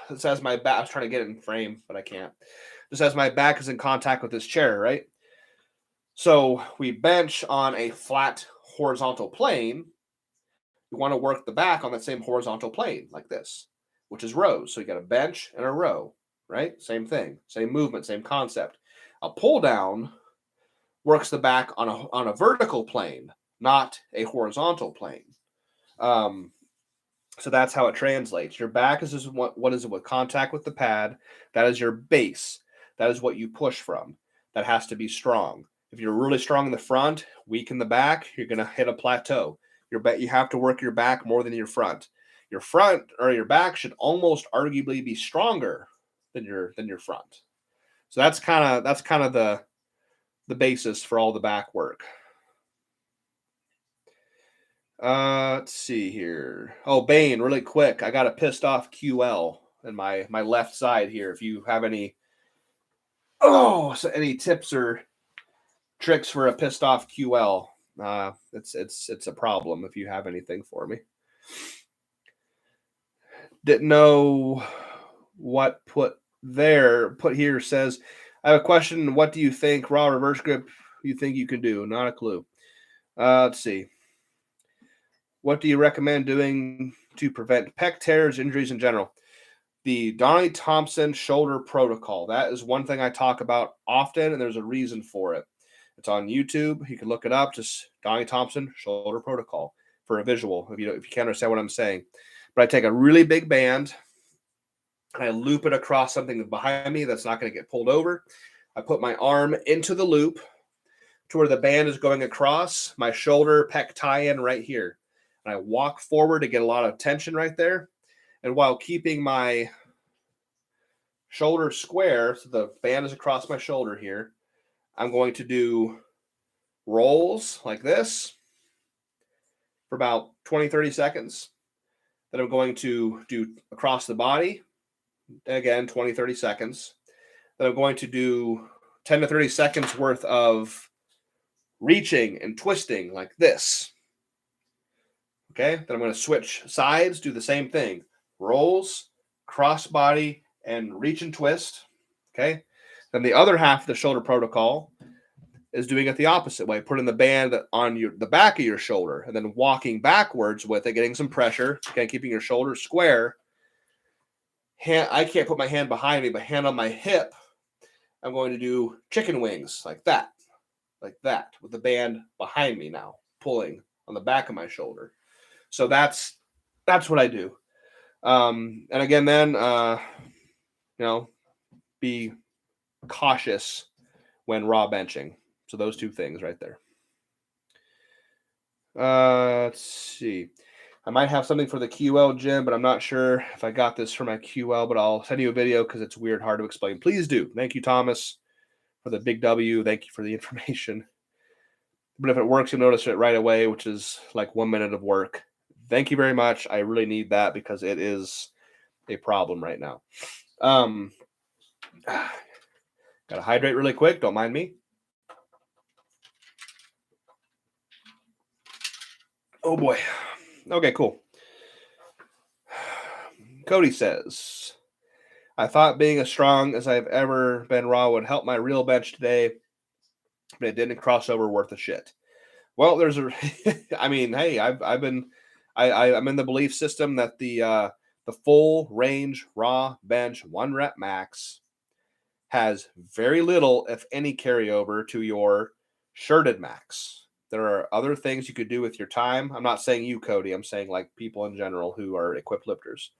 This as my back, I was trying to get it in frame, but I can't. Just as my back is in contact with this chair, right? So we bench on a flat horizontal plane. You want to work the back on that same horizontal plane like this, which is rows. So you got a bench and a row, right? Same thing, same movement, same concept. A pull down works the back on a vertical plane, not a horizontal plane. So that's how it translates. Your back is what is with contact with the pad. That is your base. That is what you push from. That has to be strong. If you're really strong in the front, weak in the back, you're going to hit a plateau. You have to work your back more than your front. Your front or your back should almost arguably be stronger than your front. So that's kind of the basis for all the back work. Let's see here. Oh, Bane, really quick. I got a pissed off QL in my left side here. If you have any any tips or tricks for a pissed off QL, it's a problem if you have anything for me. Didn't know what put here says, I have a question. What do you think raw reverse grip you think you can do? Not a clue. Let's see. What do you recommend doing to prevent pec tears, injuries in general? The Donnie Thompson shoulder protocol. That is one thing I talk about often, and there's a reason for it. It's on YouTube. You can look it up. Just Donnie Thompson shoulder protocol for a visual if you can't understand what I'm saying. But I take a really big band, and I loop it across something behind me that's not going to get pulled over. I put my arm into the loop to where the band is going across my shoulder pec tie-in right here. And I walk forward to get a lot of tension right there. And while keeping my shoulder square, so the band is across my shoulder here, I'm going to do rolls like this for about 20, 30 seconds. Then I'm going to do across the body, again, 20, 30 seconds. Then I'm going to do 10 to 30 seconds worth of reaching and twisting like this. Okay, then I'm going to switch sides, do the same thing. Rolls, cross body, and reach and twist. Okay, then the other half of the shoulder protocol is doing it the opposite way, putting the band on the back of your shoulder and then walking backwards with it, getting some pressure, okay, keeping your shoulder square. I can't put my hand behind me, but hand on my hip, I'm going to do chicken wings like that, with the band behind me now, pulling on the back of my shoulder. So that's what I do. And again, then, be cautious when raw benching. So those two things right there. Let's see. I might have something for the QL, Jim, but I'm not sure if I got this for my QL, but I'll send you a video because it's weird, hard to explain. Please do. Thank you, Thomas, for the big W. Thank you for the information. But if it works, you'll notice it right away, which is like 1 minute of work. Thank you very much. I really need that because it is a problem right now. Gotta hydrate really quick. Don't mind me. Oh boy. Okay, cool. Cody says, I thought being as strong as I've ever been raw would help my real bench today, but it didn't cross over worth a shit. Well, there's a, I mean, hey, I'm in the belief system that the full range raw bench 1 rep max has very little, if any, carryover to your shirted max. There are other things you could do with your time. I'm not saying you, Cody. I'm saying like people in general who are equipped lifters.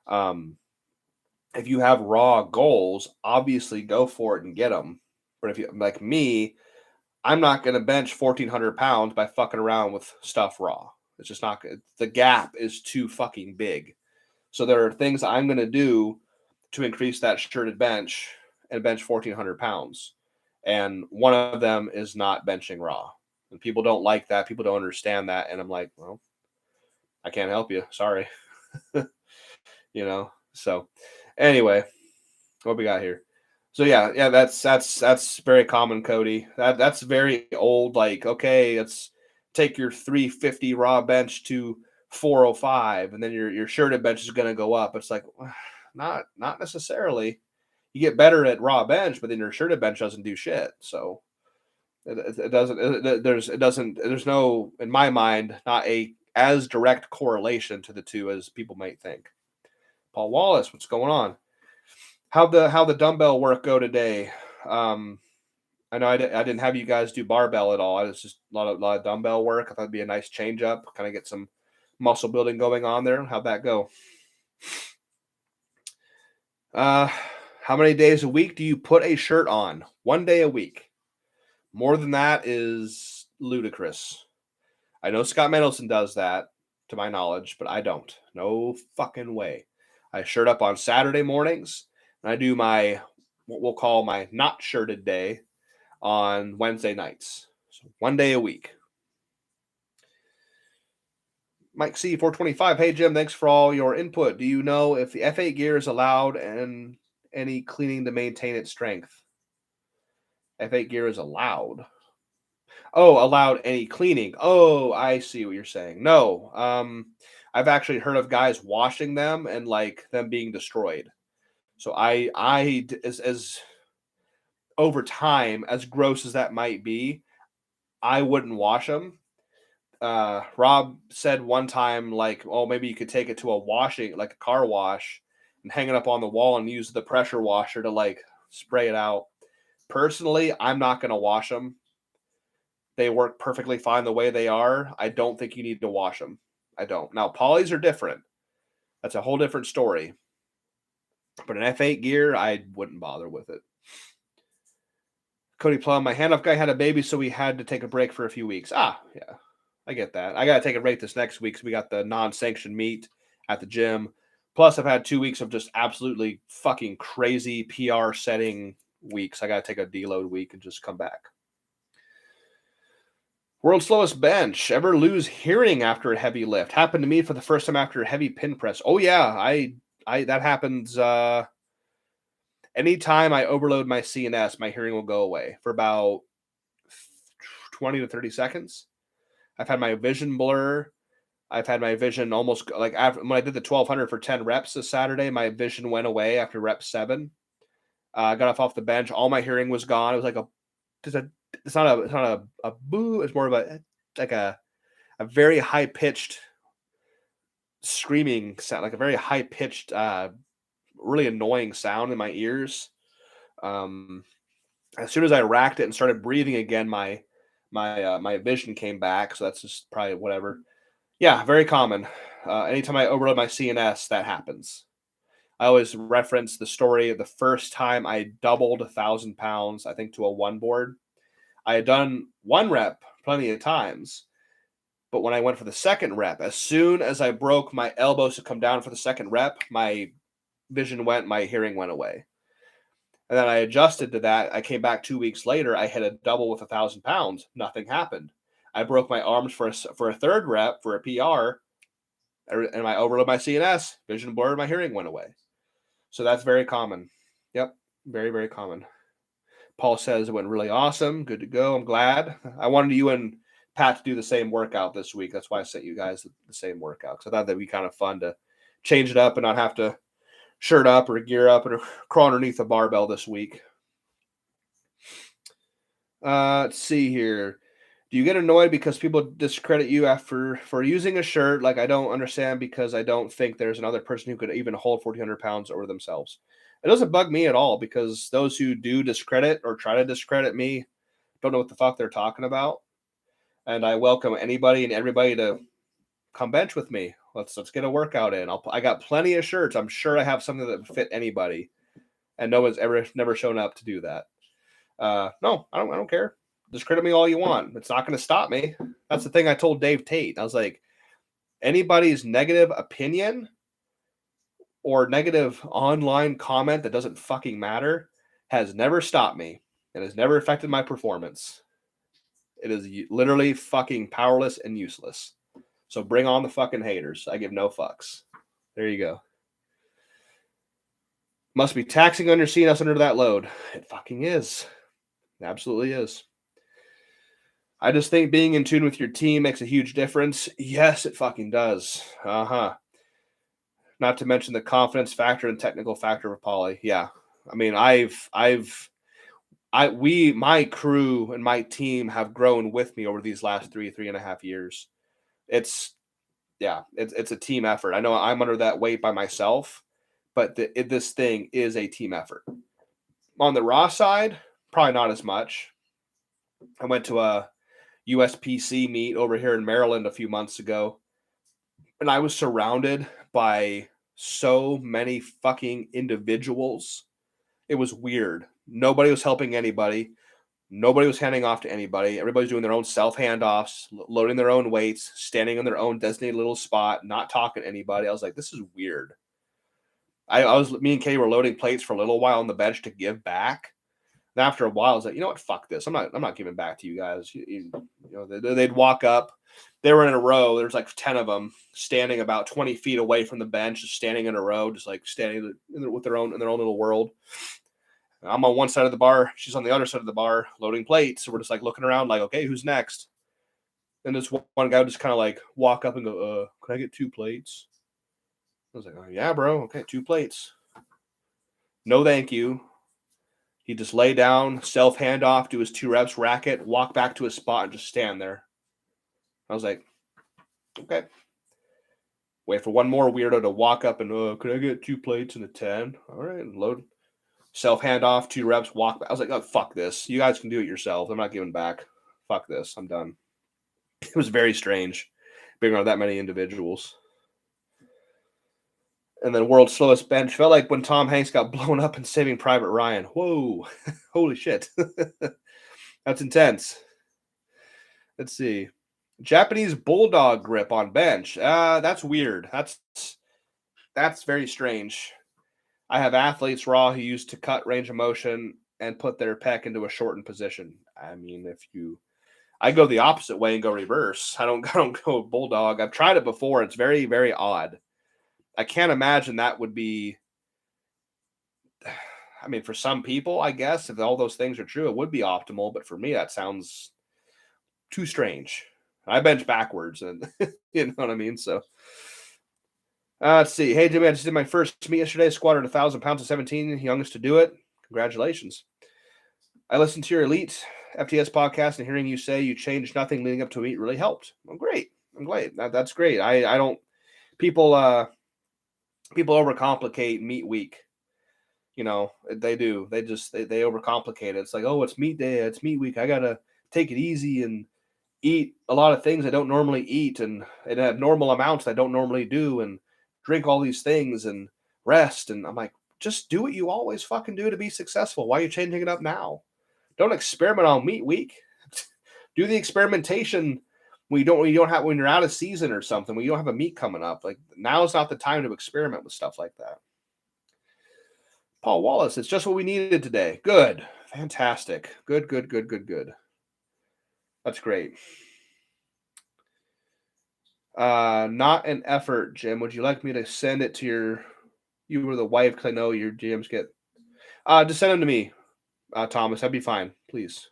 If you have raw goals, obviously go for it and get them. But if you like me, I'm not going to bench 1,400 pounds by fucking around with stuff raw. It's just not good. The gap is too fucking big. So there are things I'm going to do to increase that shirted bench and bench 1,400 pounds. And one of them is not benching raw. And people don't like that. People don't understand that. And I'm like, well, I can't help you. Sorry. So anyway, what we got here? So yeah, that's very common, Cody. That's very old. Like, okay, let's take your 350 raw bench to 405, and then your shirted bench is going to go up. It's like, not necessarily. You get better at raw bench, but then your shirted bench doesn't do shit. So it doesn't. There's no, in my mind, not a as direct correlation to the two as people might think. Paul Wallace, what's going on? How the dumbbell work go today? I know I didn't have you guys do barbell at all. I was just a lot of dumbbell work. I thought it'd be a nice change up, kind of get some muscle building going on there. How'd that go? Uh, how many days a week do you put a shirt on? 1 day a week. More than that is ludicrous. I know Scott Mendelson does that, to my knowledge, but I don't. No fucking way. I shirt up on Saturday mornings, and I do my what we'll call my not shirted day on Wednesday nights. So 1 day a week. Mike C 425. Hey Jim, thanks for all your input. Do you know if the F8 gear is allowed and any cleaning to maintain its strength? F8 gear is allowed. Oh, allowed any cleaning. Oh, I see what you're saying. No. I've actually heard of guys washing them and like them being destroyed. So as over time, as gross as that might be, I wouldn't wash them. Rob said one time, like, oh, maybe you could take it to a washing, like a car wash, and hang it up on the wall and use the pressure washer to like spray it out. Personally, I'm not going to wash them. They work perfectly fine the way they are. I don't think you need to wash them. I don't. Now, polys are different. That's a whole different story. But an F8 gear, I wouldn't bother with it. Cody Plum, my handoff guy had a baby, so we had to take a break for a few weeks. Ah, yeah. I get that. I got to take a break this next week because we got the non-sanctioned meet at the gym. Plus, I've had 2 weeks of just absolutely fucking crazy PR setting weeks. I got to take a deload week and just come back. World's slowest bench. Ever lose hearing after a heavy lift? Happened to me for the first time after a heavy pin press. Oh yeah, I that happens. Anytime I overload my CNS, my hearing will go away for about 20 to 30 seconds. I've had my vision blur. I've had my vision almost like after when I did the 1200 for 10 reps this Saturday, my vision went away after rep 7. I got off the bench. All my hearing was gone. It was like it's not a boo. It's more of a very high pitched screaming sound, like a very high pitched, really annoying sound in my ears. As soon as I racked it and started breathing again, my vision came back. So that's just probably whatever. Yeah, very common. Anytime I overload my CNS, that happens. I always reference the story of the first time I doubled 1,000 pounds, I think, to a one board. I had done one rep plenty of times, but when I went for the second rep, as soon as I broke my elbows to come down for the second rep, my vision went, my hearing went away. And then I adjusted to that. I came back 2 weeks later. I had a double with 1,000 pounds. Nothing happened. I broke my arms for a third rep for a PR, and I overloaded my CNS. Vision blurred. My hearing went away. So that's very common. Yep, very, very common. Paul says it went really awesome. Good to go. I'm glad. I wanted you and Pat to do the same workout this week. That's why I sent you guys the same workout. Because I thought that'd be kind of fun to change it up and not have to shirt up or gear up or crawl underneath a barbell this week. Let's see here. Do you get annoyed because people discredit you for using a shirt? Like, I don't understand because I don't think there's another person who could even hold 1,400 pounds over themselves. It doesn't bug me at all because those who do discredit or try to discredit me don't know what the fuck they're talking about. And I welcome anybody and everybody to come bench with me. Let's get a workout in. I got plenty of shirts. I'm sure I have something that fit anybody, and no one's never shown up to do that. No, I don't care. Discredit me all you want. It's not going to stop me. That's the thing I told Dave Tate. I was like, anybody's negative opinion or negative online comment that doesn't fucking matter has never stopped me and has never affected my performance. It is literally fucking powerless and useless. So bring on the fucking haters. I give no fucks. There you go. Must be taxing on your CNS under that load. It fucking is. It absolutely is. I just think being in tune with your team makes a huge difference. Yes, it fucking does. Not to mention the confidence factor and technical factor of poly. Yeah. I mean, my crew and my team have grown with me over these last 3.5 years. It's a team effort. I know I'm under that weight by myself, but this thing is a team effort. On the raw side, probably not as much. I went to a USPC meet over here in Maryland a few months ago, and I was surrounded by so many fucking individuals. It was weird. Nobody was helping anybody. Nobody was handing off to anybody. Everybody's doing their own self handoffs, loading their own weights, standing in their own designated little spot, not talking to anybody. I was like, this is weird. Me and Katie were loading plates for a little while on the bench to give back. And after a while, I was like, you know what? Fuck this. I'm not giving back to you guys. They'd walk up. They were in a row. There's like 10 of them standing about 20 feet away from the bench, just standing in a row, just like standing with their own little world. I'm on one side of the bar. She's on the other side of the bar loading plates. So we're just like looking around like, okay, who's next? And this one guy would just kind of like walk up and go, can I get 2 plates? I was like, oh, yeah, bro. Okay, 2 plates. No, thank you. He just lay down, self handoff, do his 2 reps, rack it, walk back to his spot, and just stand there. I was like, okay. Wait for one more weirdo to walk up and, could I get 2 plates and a 10? All right, load. Self handoff, 2 reps, walk back. I was like, oh, fuck this. You guys can do it yourself. I'm not giving back. Fuck this. I'm done. It was very strange being around that many individuals. And then world's slowest bench felt like when Tom Hanks got blown up in Saving Private Ryan. Whoa. Holy shit. That's intense. Let's see. Japanese bulldog grip on bench. That's weird. That's very strange. I have athletes raw who used to cut range of motion and put their pec into a shortened position. I mean, I go the opposite way and go reverse. I don't go bulldog. I've tried it before. It's very, very odd. I can't imagine that would be. I mean, for some people, I guess if all those things are true, it would be optimal. But for me, that sounds too strange. I bench backwards, and you know what I mean. So let's see. Hey, Jimmy, I just did my first meet yesterday. Squatted 1,000 pounds at 17. Youngest to do it. Congratulations. I listened to your Elite FTS podcast, and hearing you say you changed nothing leading up to a meet really helped. Well, great. I'm glad. That's great. I don't. People overcomplicate meet week. You know, they do. They overcomplicate it. It's like, oh, it's meet day. It's meet week. I gotta take it easy and eat a lot of things I don't normally eat, and have normal amounts I don't normally do, and drink all these things and rest. And I'm like, just do what you always fucking do to be successful. Why are you changing it up now? Don't experiment on meet week. Do the experimentation when you're out of season or something, when you don't have a meet coming up. Like, now is not the time to experiment with stuff like that. Paul Wallace, it's just what we needed today. Good. Fantastic. Good. That's great. Not an effort, Jim. Would you like me to send it to you were the wife, because I know your GMs get. Just send them to me, Thomas. That'd be fine, please.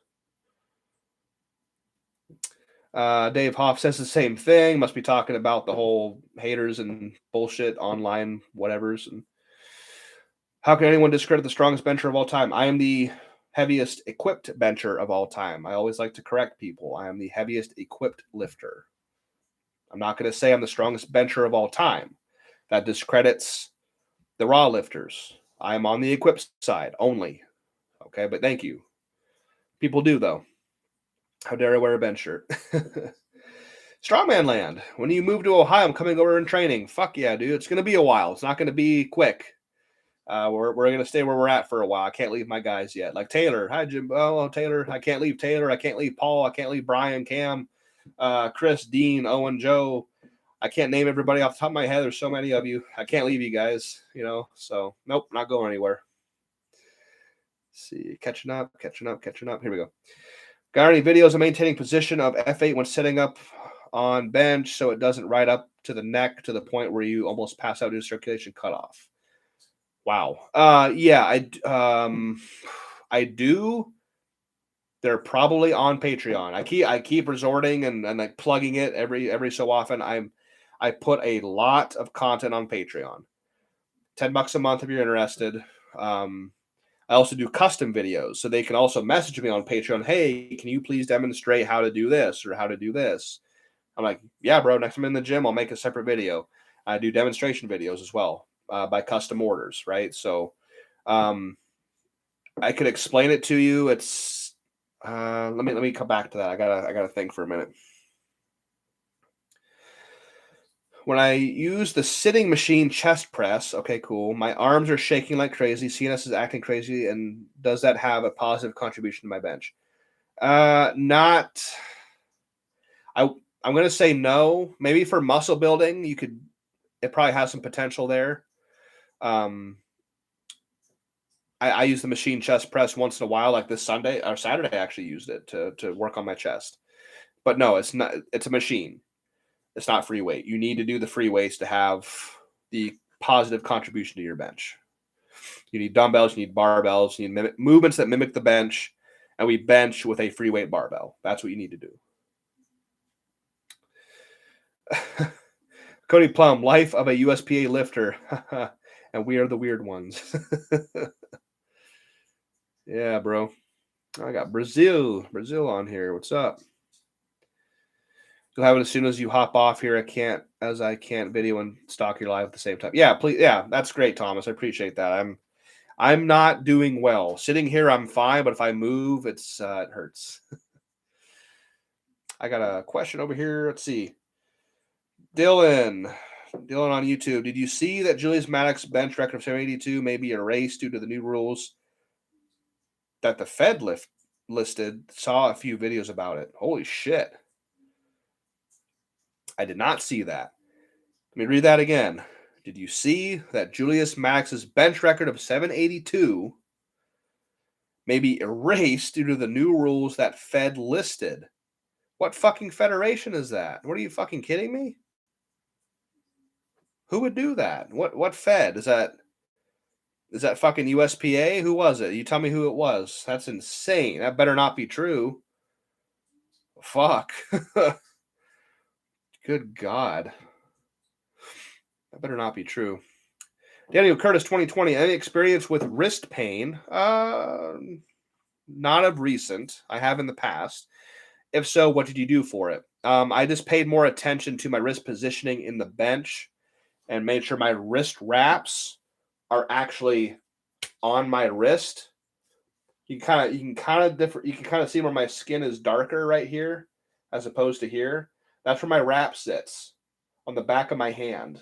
Dave Hoff says the same thing. Must be talking about the whole haters and bullshit online whatevers. And how can anyone discredit the strongest bencher of all time? I am the heaviest equipped bencher of all time. I always like to correct people. I am the heaviest equipped lifter. I'm not going to say I'm the strongest bencher of all time. That discredits the raw lifters. I am on the equipped side only. Okay, but thank you. People do, though. How dare I wear a bench shirt? Strongman land. When you move to Ohio, I'm coming over in training. Fuck yeah, dude. It's going to be a while. It's not going to be quick. We're going to stay where we're at for a while. I can't leave my guys yet. Like Taylor. Hi, Jim. Oh, Taylor. I can't leave Taylor. I can't leave Paul. I can't leave Brian, Cam, Chris, Dean, Owen, Joe. I can't name everybody off the top of my head. There's so many of you. I can't leave you guys, So, nope, not going anywhere. Let's see. Catching up. Here we go. Got any videos of maintaining position of F8 when setting up on bench so it doesn't ride up to the neck to the point where you almost pass out due to circulation cutoff? Wow. Yeah, I do. They're probably on Patreon. I keep resorting and like plugging it every so often. I put a lot of content on Patreon. $10 a month if you're interested. I also do custom videos, so they can also message me on Patreon. Hey, can you please demonstrate how to do this or how to do this? I'm like, yeah, bro. Next time I'm in the gym, I'll make a separate video. I do demonstration videos as well by custom orders, right? So I could explain it to you. It's Let me come back to that. I gotta think for a minute. When I use the sitting machine chest press, okay, cool. My arms are shaking like crazy. CNS is acting crazy, and does that have a positive contribution to my bench? Not. I I'm gonna say no. Maybe for muscle building, you could. It probably has some potential there. Um, I use the machine chest press once in a while, like this Sunday or Saturday. I actually used it to work on my chest. But no, it's not. It's a machine. It's not free weight. You need to do the free weights to have the positive contribution to your bench. You need dumbbells, you need barbells, you need movements that mimic the bench, and we bench with a free weight barbell. That's what you need to do. Cody Plum, life of a USPA lifter, and we are the weird ones. Yeah, bro. I got Brazil on here. What's up? You'll have it as soon as you hop off here. I can't video and stalk your live at the same time. Yeah, please. Yeah, that's great, Thomas. I appreciate that. I'm not doing well. Sitting here, I'm fine, but if I move, it hurts. I got a question over here. Let's see. Dylan on YouTube. Did you see that Julius Maddox's bench record of 782 may be erased due to the new rules that the Fed listed? Saw a few videos about it. Holy shit. I did not see that. Let me read that again. Did you see that Julius Maddox's bench record of 782 may be erased due to the new rules that Fed listed? What fucking federation is that? What, are you fucking kidding me? Who would do that? What Fed? Is that fucking USPA? Who was it? You tell me who it was. That's insane. That better not be true. Fuck. Good God. That better not be true. Daniel Curtis 2020. Any experience with wrist pain? Not of recent. I have in the past. If so, what did you do for it? I just paid more attention to my wrist positioning in the bench and made sure my wrist wraps are actually on my wrist. You can kind of see where my skin is darker right here as opposed to here. That's where my wrap sits, on the back of my hand,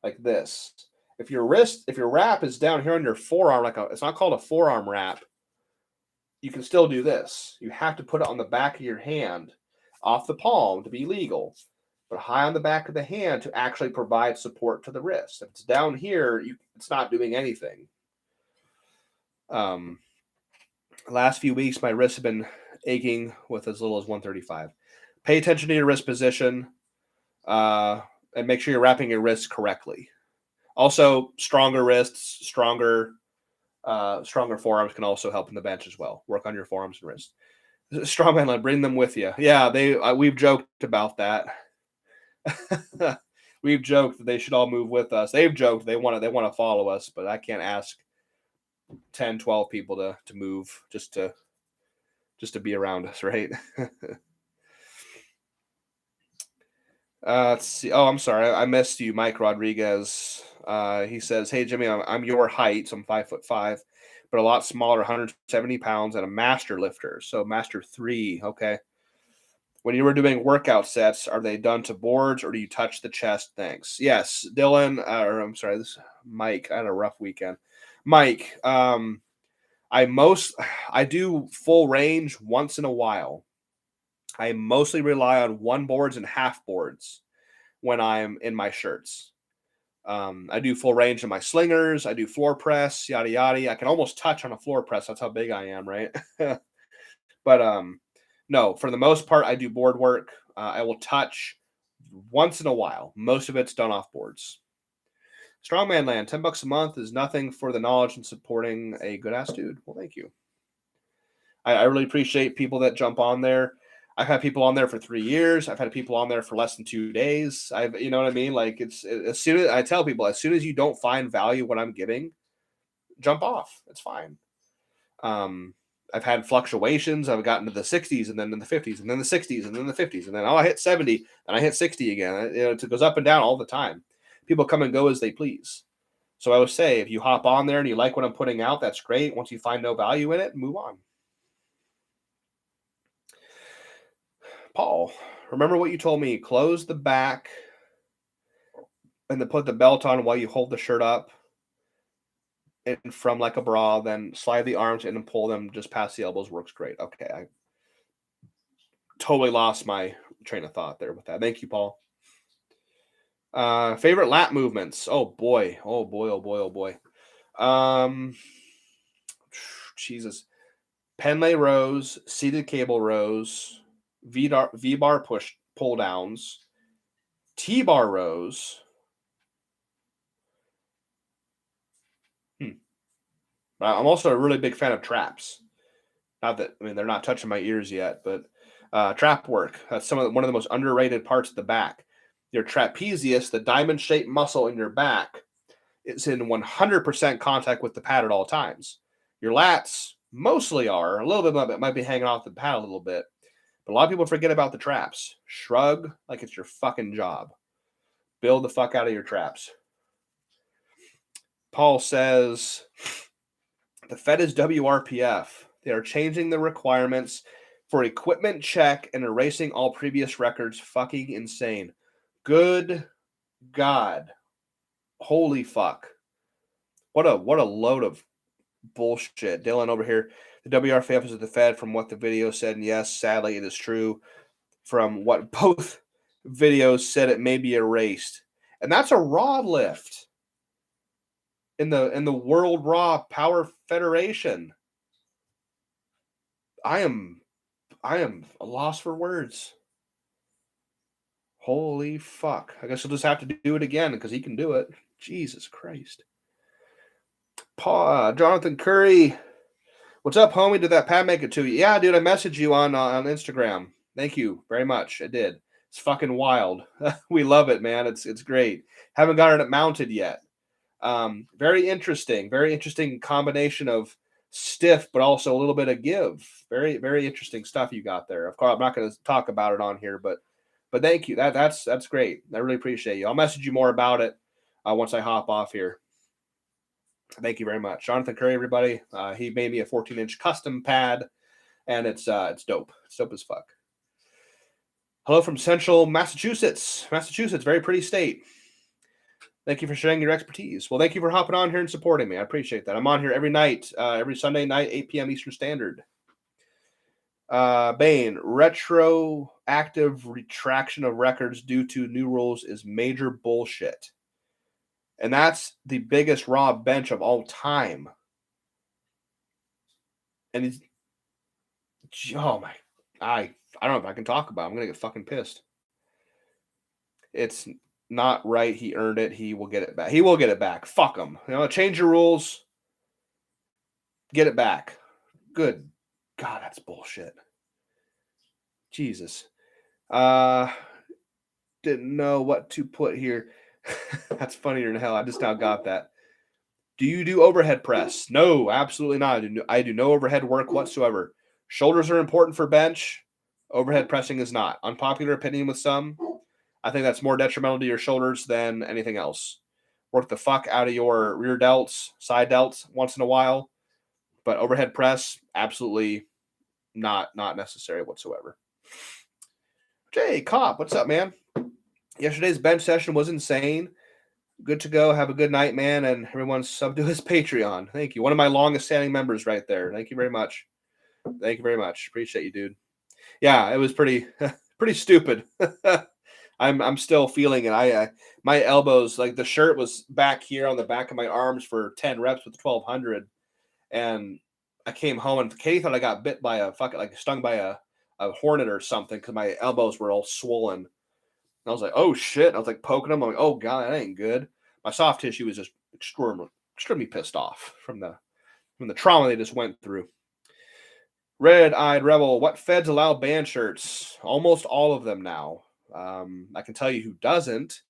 like this. If your wrap is down here on your forearm, it's not called a forearm wrap, you can still do this. You have to put it on the back of your hand, off the palm to be legal, but high on the back of the hand to actually provide support to the wrist. If it's down here, it's not doing anything. Last few weeks, my wrists have been aching with as little as 135. Pay attention to your wrist position, and make sure you're wrapping your wrists correctly. Also, stronger wrists, stronger forearms can also help in the bench as well. Work on your forearms and wrists. Strongman, bring them with you. Yeah, we've joked about that. We've joked that they should all move with us. They've joked they want to follow us, but I can't ask 10, 12 people to move just to be around us, right? Let's see. Oh, I'm sorry. I missed you, Mike Rodriguez. He says, "Hey Jimmy, I'm your height, so I'm 5'5", but a lot smaller, 170 pounds, and a master lifter. So master 3. Okay. When you were doing workout sets, are they done to boards or do you touch the chest? Thanks." Yes, Dylan. Or I'm sorry, this is Mike. I had a rough weekend. Mike, I do full range once in a while. I mostly rely on one boards and half boards when I'm in my shirts. I do full range in my slingers. I do floor press, yada yada. I can almost touch on a floor press. That's how big I am, right? But no, for the most part, I do board work. I will touch once in a while. Most of it's done off boards. Strongman Land, $10 a month is nothing for the knowledge and supporting a good ass dude. Well, thank you. I really appreciate people that jump on there. I've had people on there for 3 years. I've had people on there for less than 2 days. You know what I mean? Like as soon as I tell people, as soon as you don't find value what I'm giving, jump off. It's fine. I've had fluctuations. I've gotten to the 60s and then in the 50s and then the 60s and then the 50s and then I hit 70 and I hit 60 again. It goes up and down all the time. People come and go as they please. So I would say if you hop on there and you like what I'm putting out, that's great. Once you find no value in it, move on. Paul, remember what you told me. Close the back and then put the belt on while you hold the shirt up and from like a bra, then slide the arms in and pull them just past the elbows. Works great. Okay, I totally lost my train of thought there with that. Thank you, Paul. Favorite lat movements. Oh boy. Oh boy. Oh boy. Oh boy. Jesus. Penlay rows, seated cable rows, V-bar push pull downs, T-bar rows. I'm also a really big fan of traps. Not that, I mean, they're not touching my ears yet, but trap work. That's one of the most underrated parts of the back. Your trapezius, the diamond-shaped muscle in your back, is in 100% contact with the pad at all times. Your lats mostly are. A little bit might be hanging off the pad a little bit. But a lot of people forget about the traps. Shrug like it's your fucking job. Build the fuck out of your traps. Paul says, the Fed is WRPF. They are changing the requirements for equipment check and erasing all previous records. Fucking insane. Good God. Holy fuck. What a load of bullshit. Dylan over here. The WRPF is at the Fed from what the video said. And yes, sadly, it is true. From what both videos said, it may be erased. And that's a raw lift in the World Raw Power Federation. I am a loss for words. Holy fuck. I guess he'll just have to do it again because he can do it. Jesus Christ. Jonathan Curry. What's up, homie? Did that pad make it to you? Yeah, dude, I messaged you on Instagram. Thank you very much. It did. It's fucking wild. We love it, man. It's great. Haven't gotten it mounted yet. Very interesting combination of stiff, but also a little bit of give. Very, very interesting stuff you got there. Of course, I'm not going to talk about it on here, but thank you. That's great. I really appreciate you. I'll message you more about it once I hop off here. Thank you very much, Jonathan Curry. Everybody, he made me a 14-inch custom pad, and it's dope. It's dope as fuck. Hello from Central Massachusetts. Very pretty state. Thank you for sharing your expertise. Well, thank you for hopping on here and supporting me. I appreciate that. I'm on here every night, every Sunday night, 8 p.m. Eastern Standard. Bain, retroactive retraction of records due to new rules is major bullshit. And that's the biggest raw bench of all time. And he's, oh my, I don't know if I can talk about it. I'm going to get fucking pissed. It's not right. He earned it. He will get it back. He will get it back. Fuck him. Change your rules. Get it back. Good God, that's bullshit. Jesus. Didn't know what to put here. That's funnier than hell. I just now got that. Do you do overhead press? No, absolutely not. I do no overhead work whatsoever. Shoulders are important for bench. Overhead pressing is not. Unpopular opinion with some. I think that's more detrimental to your shoulders than anything else. Work the fuck out of your rear delts, side delts once in a while. But overhead press, absolutely not necessary whatsoever. Jay, Cop, what's up, man? Yesterday's bench session was insane. Good to go. Have a good night, man. And everyone sub to his Patreon. Thank you. One of my longest standing members right there. Thank you very much. Thank you very much. Appreciate you, dude. Yeah, it was pretty stupid. I'm still feeling it. My elbows, like the shirt was back here on the back of my arms for 10 reps with 1200. And I came home and Katie thought I got bit by stung by a hornet or something because my elbows were all swollen. And I was like, oh shit. I was like poking them. I'm like, oh God, that ain't good. My soft tissue was just extremely pissed off from the trauma they just went through. Red-eyed Rebel, what feds allow band shirts? Almost all of them now. I can tell you who doesn't.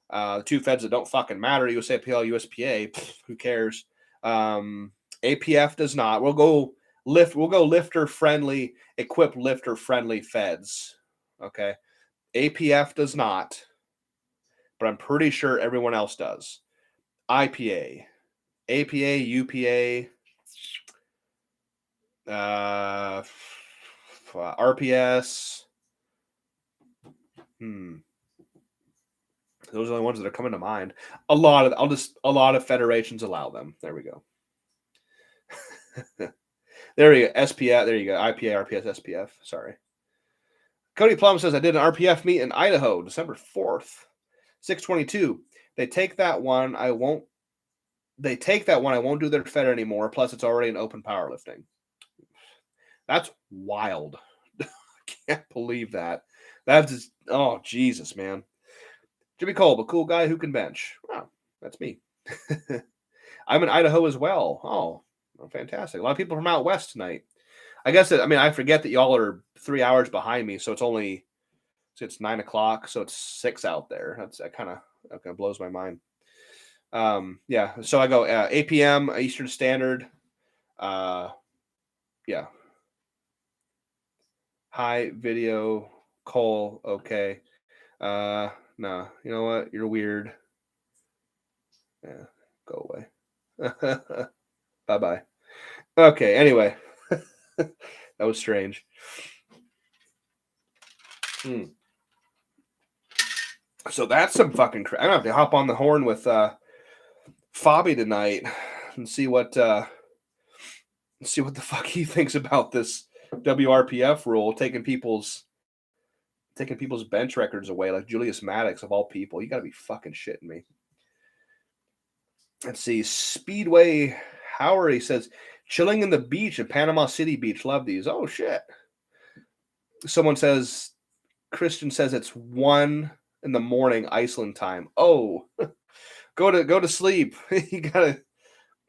The two feds that don't fucking matter, USAPL, USPA, who cares? APF does not. We'll go lifter friendly, equipped lifter friendly feds. Okay. APF does not, but I'm pretty sure everyone else does. IPA, APA, UPA, RPS, Those are the only ones that are coming to mind. A lot of federations allow them. There we go. There you go. SPF. There you go. IPA, RPS, SPF. Sorry. Cody Plum says I did an RPF meet in Idaho, December 4th, 622. They take that one. I won't do their fed anymore. Plus, it's already an open powerlifting. That's wild. I can't believe that. That's just, oh Jesus, man. Jimmy Kolb, a cool guy who can bench. Wow, that's me. I'm in Idaho as well. Oh, fantastic. A lot of people from out west tonight. I guess I forget that y'all are 3 hours behind me, so it's 9 o'clock, so it's 6 out there. That kind of blows my mind. Yeah, so I go 8 p.m. Eastern Standard. Yeah. Hi, video call. Okay. No, you know what? You're weird. Yeah, go away. Bye-bye. Okay, anyway. That was strange. So that's some fucking crap. I'm gonna have to hop on the horn with Fabi tonight and see what the fuck he thinks about this WRPF rule taking people's bench records away, like Julius Maddox of all people. You gotta be fucking shitting me. Let's see. Speedway Howard, he says, chilling in the beach at Panama City Beach. Love these. Oh shit. Someone says, Christian says it's 1 in the morning Iceland time. Oh, go to sleep. You gotta.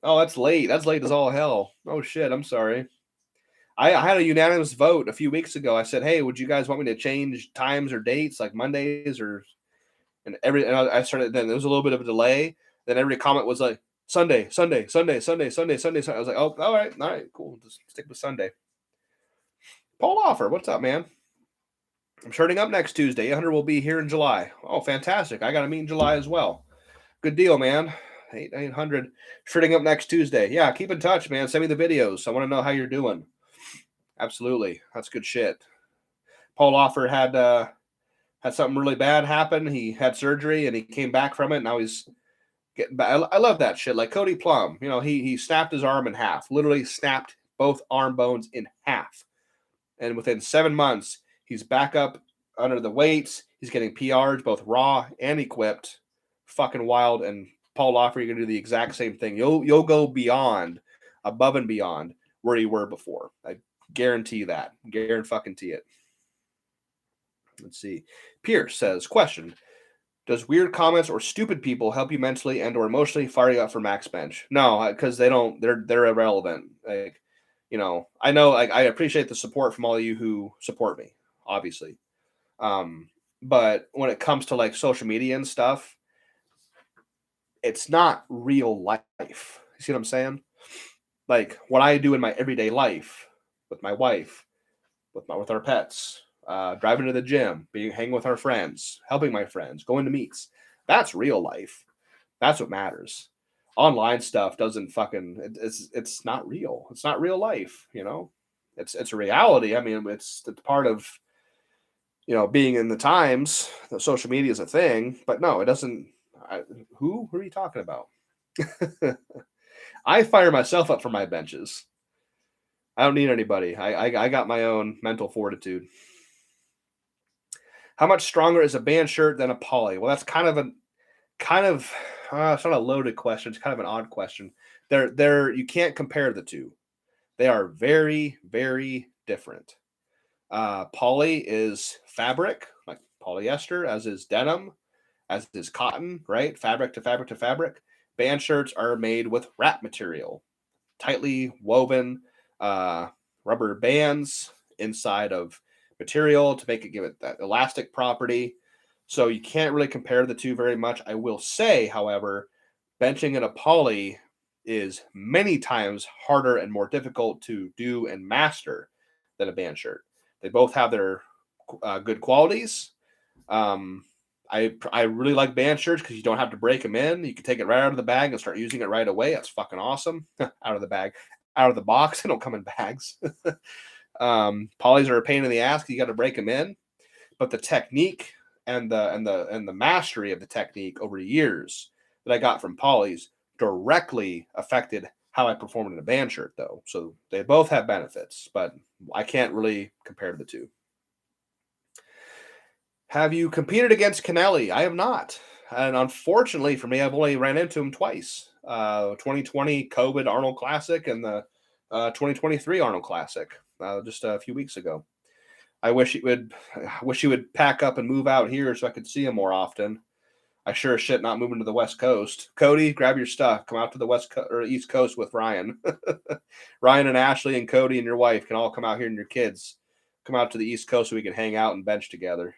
Oh, that's late. That's late as all hell. Oh shit. I'm sorry. I had a unanimous vote a few weeks ago. I said, hey, would you guys want me to change times or dates, like Mondays or? And I started. Then there was a little bit of a delay. Then every comment was like Sunday. I was like, oh, all right, cool. Just stick with Sunday. Paul Offer, what's up, man? I'm shirting up next Tuesday. 800 will be here in July. Oh, fantastic. I got to meet in July as well. Good deal, man. 800 shirting up next Tuesday. Yeah, keep in touch, man. Send me the videos. I want to know how you're doing. Absolutely. That's good shit. Paul Offer had something really bad happen. He had surgery and he came back from it. Now he's getting back. I love that shit. Like Cody Plum, he snapped his arm in half, literally snapped both arm bones in half. And within 7 months, he's back up under the weights. He's getting PRs, both raw and equipped. Fucking wild. And Paul Offer, you're going to do the exact same thing. You'll go above and beyond where you were before. I guarantee that. Guarantee it. Let's see. Pierce says, question. Does weird comments or stupid people help you mentally and or emotionally fire you up for max bench? No, because they're irrelevant. Like, I know, like, I appreciate the support from all of you who support me, obviously. But when it comes to like social media and stuff, it's not real life. You see what I'm saying? Like what I do in my everyday life with my wife, with our pets, driving to the gym, hanging with our friends, helping my friends, going to meets. That's real life. That's what matters. Online stuff doesn't it's not real. It's not real life, It's a reality. I mean, it's part of being in the times. The social media is a thing, but no, it doesn't. Who are you talking about? I fire myself up for my benches. I don't need anybody. I got my own mental fortitude. How much stronger is a band shirt than a poly? Well, that's kind of it's not a loaded question. It's kind of an odd question. You can't compare the two. They are very, very different. Poly is fabric, like polyester, as is denim, as is cotton, right? Fabric to fabric to fabric. Band shirts are made with wrap material, tightly woven rubber bands inside of material to give it that elastic property. So you can't really compare the two very much. I will say, however, benching in a poly is many times harder and more difficult to do and master than a band shirt. They both have their good qualities. I really like band shirts because you don't have to break them in. You can take it right out of the bag and start using it right away. That's fucking awesome. Out of the bag, out of the box. They don't come in bags. Polys are a pain in the ass. You got to break them in. But the technique and the mastery of the technique over years that I got from Polly's directly affected how I performed in a band shirt, though. So they both have benefits, but I can't really compare the two. Have you competed against Kennelly? I have not. And unfortunately for me, I've only ran into him twice. 2020 COVID Arnold Classic and the 2023 Arnold Classic just a few weeks ago. I wish he would pack up and move out here so I could see him more often. I sure as shit not moving to the West Coast. Cody, grab your stuff. Come out to the or East Coast with Ryan. Ryan and Ashley and Cody and your wife can all come out here, and your kids come out to the East Coast so we can hang out and bench together.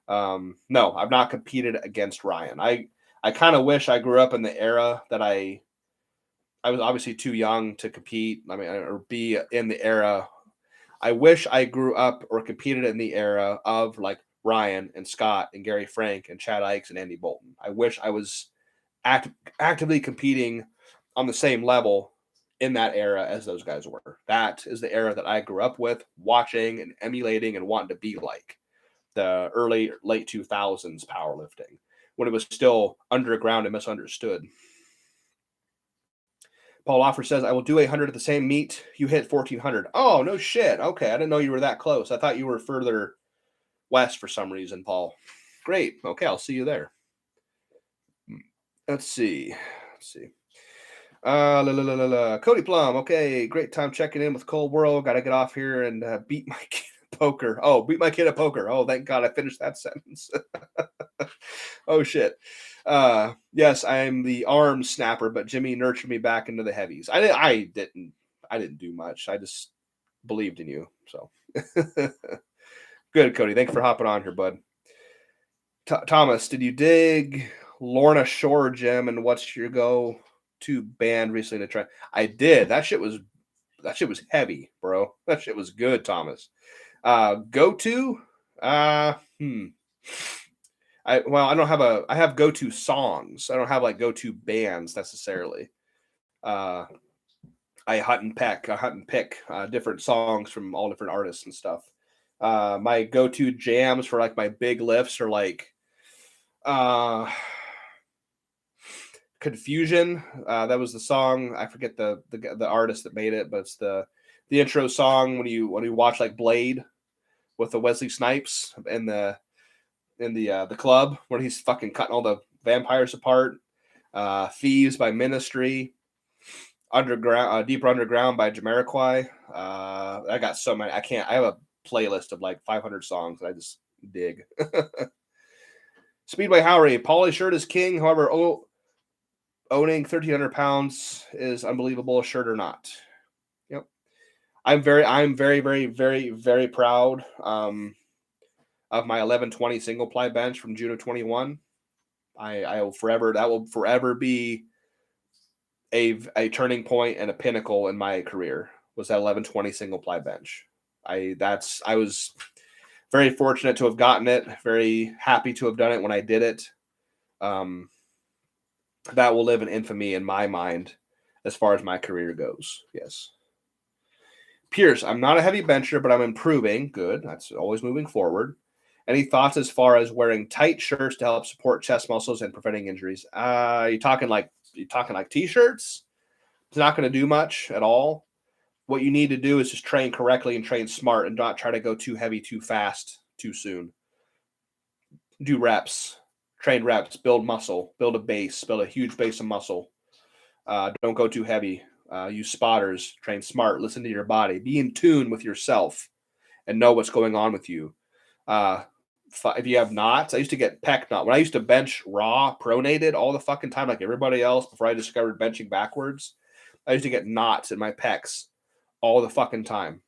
No, I've not competed against Ryan. I kind of wish I grew up in the era that I was obviously too young to compete. I mean, or be in the era. I wish I grew up or competed in the era of like Ryan and Scott and Gary Frank and Chad Ikes and Andy Bolton. I wish I was actively competing on the same level in that era as those guys were. That is the era that I grew up with, watching and emulating and wanting to be like. The late 2000s powerlifting, when it was still underground and misunderstood. Paul Offer says, I will do 100 at the same meet. You hit 1400. Oh, no shit. Okay. I didn't know you were that close. I thought you were further west for some reason, Paul. Great. Okay. I'll see you there. Let's see. Cody Plum. Okay. Great time checking in with Cold World. Got to get off here and beat my kid at poker. Oh, beat my kid at poker. Oh, thank God I finished that sentence. Oh, shit. Yes, I'm the arm snapper, but Jimmy nurtured me back into the heavies. I didn't do much. I just believed in you. So good, Cody. Thanks for hopping on here, bud. Thomas, did you dig Lorna Shore Gym, and what's your go-to band recently to try? I did. That shit was heavy, bro. That shit was good, Thomas. Go-to? I have go-to songs. I don't have like go-to bands necessarily. I hunt and pick different songs from all different artists and stuff. My go-to jams for like my big lifts are like Confusion. That was the song. I forget the artist that made it, but it's the intro song when you watch like Blade with the Wesley Snipes in the club where he's fucking cutting all the vampires apart. Thieves by Ministry. Deeper Underground by Jamiroquai. I got so many. I have a playlist of like 500 songs that I just dig. Speedway Howery. Pauly shirt is king. However, owning 1,300 pounds is unbelievable, shirt or not. Yep. I'm very, very, very, very proud of my 1120 single ply bench from June of 21. That will forever be a turning point and a pinnacle in my career, was that 1120 single ply bench. I was very fortunate to have gotten it, very happy to have done it when I did it. That will live in infamy in my mind as far as my career goes. Yes. Pierce, I'm not a heavy bencher, but I'm improving. Good. That's always moving forward. Any thoughts as far as wearing tight shirts to help support chest muscles and preventing injuries? You talking like t-shirts? It's not going to do much at all. What you need to do is just train correctly and train smart and not try to go too heavy, too fast, too soon. Do reps, train reps, build muscle, build a huge base of muscle. Don't go too heavy. Use spotters, train smart, listen to your body, be in tune with yourself and know what's going on with you. If you have knots, I used to get pec knot. When I used to bench raw, pronated all the fucking time, like everybody else before I discovered benching backwards, I used to get knots in my pecs all the fucking time.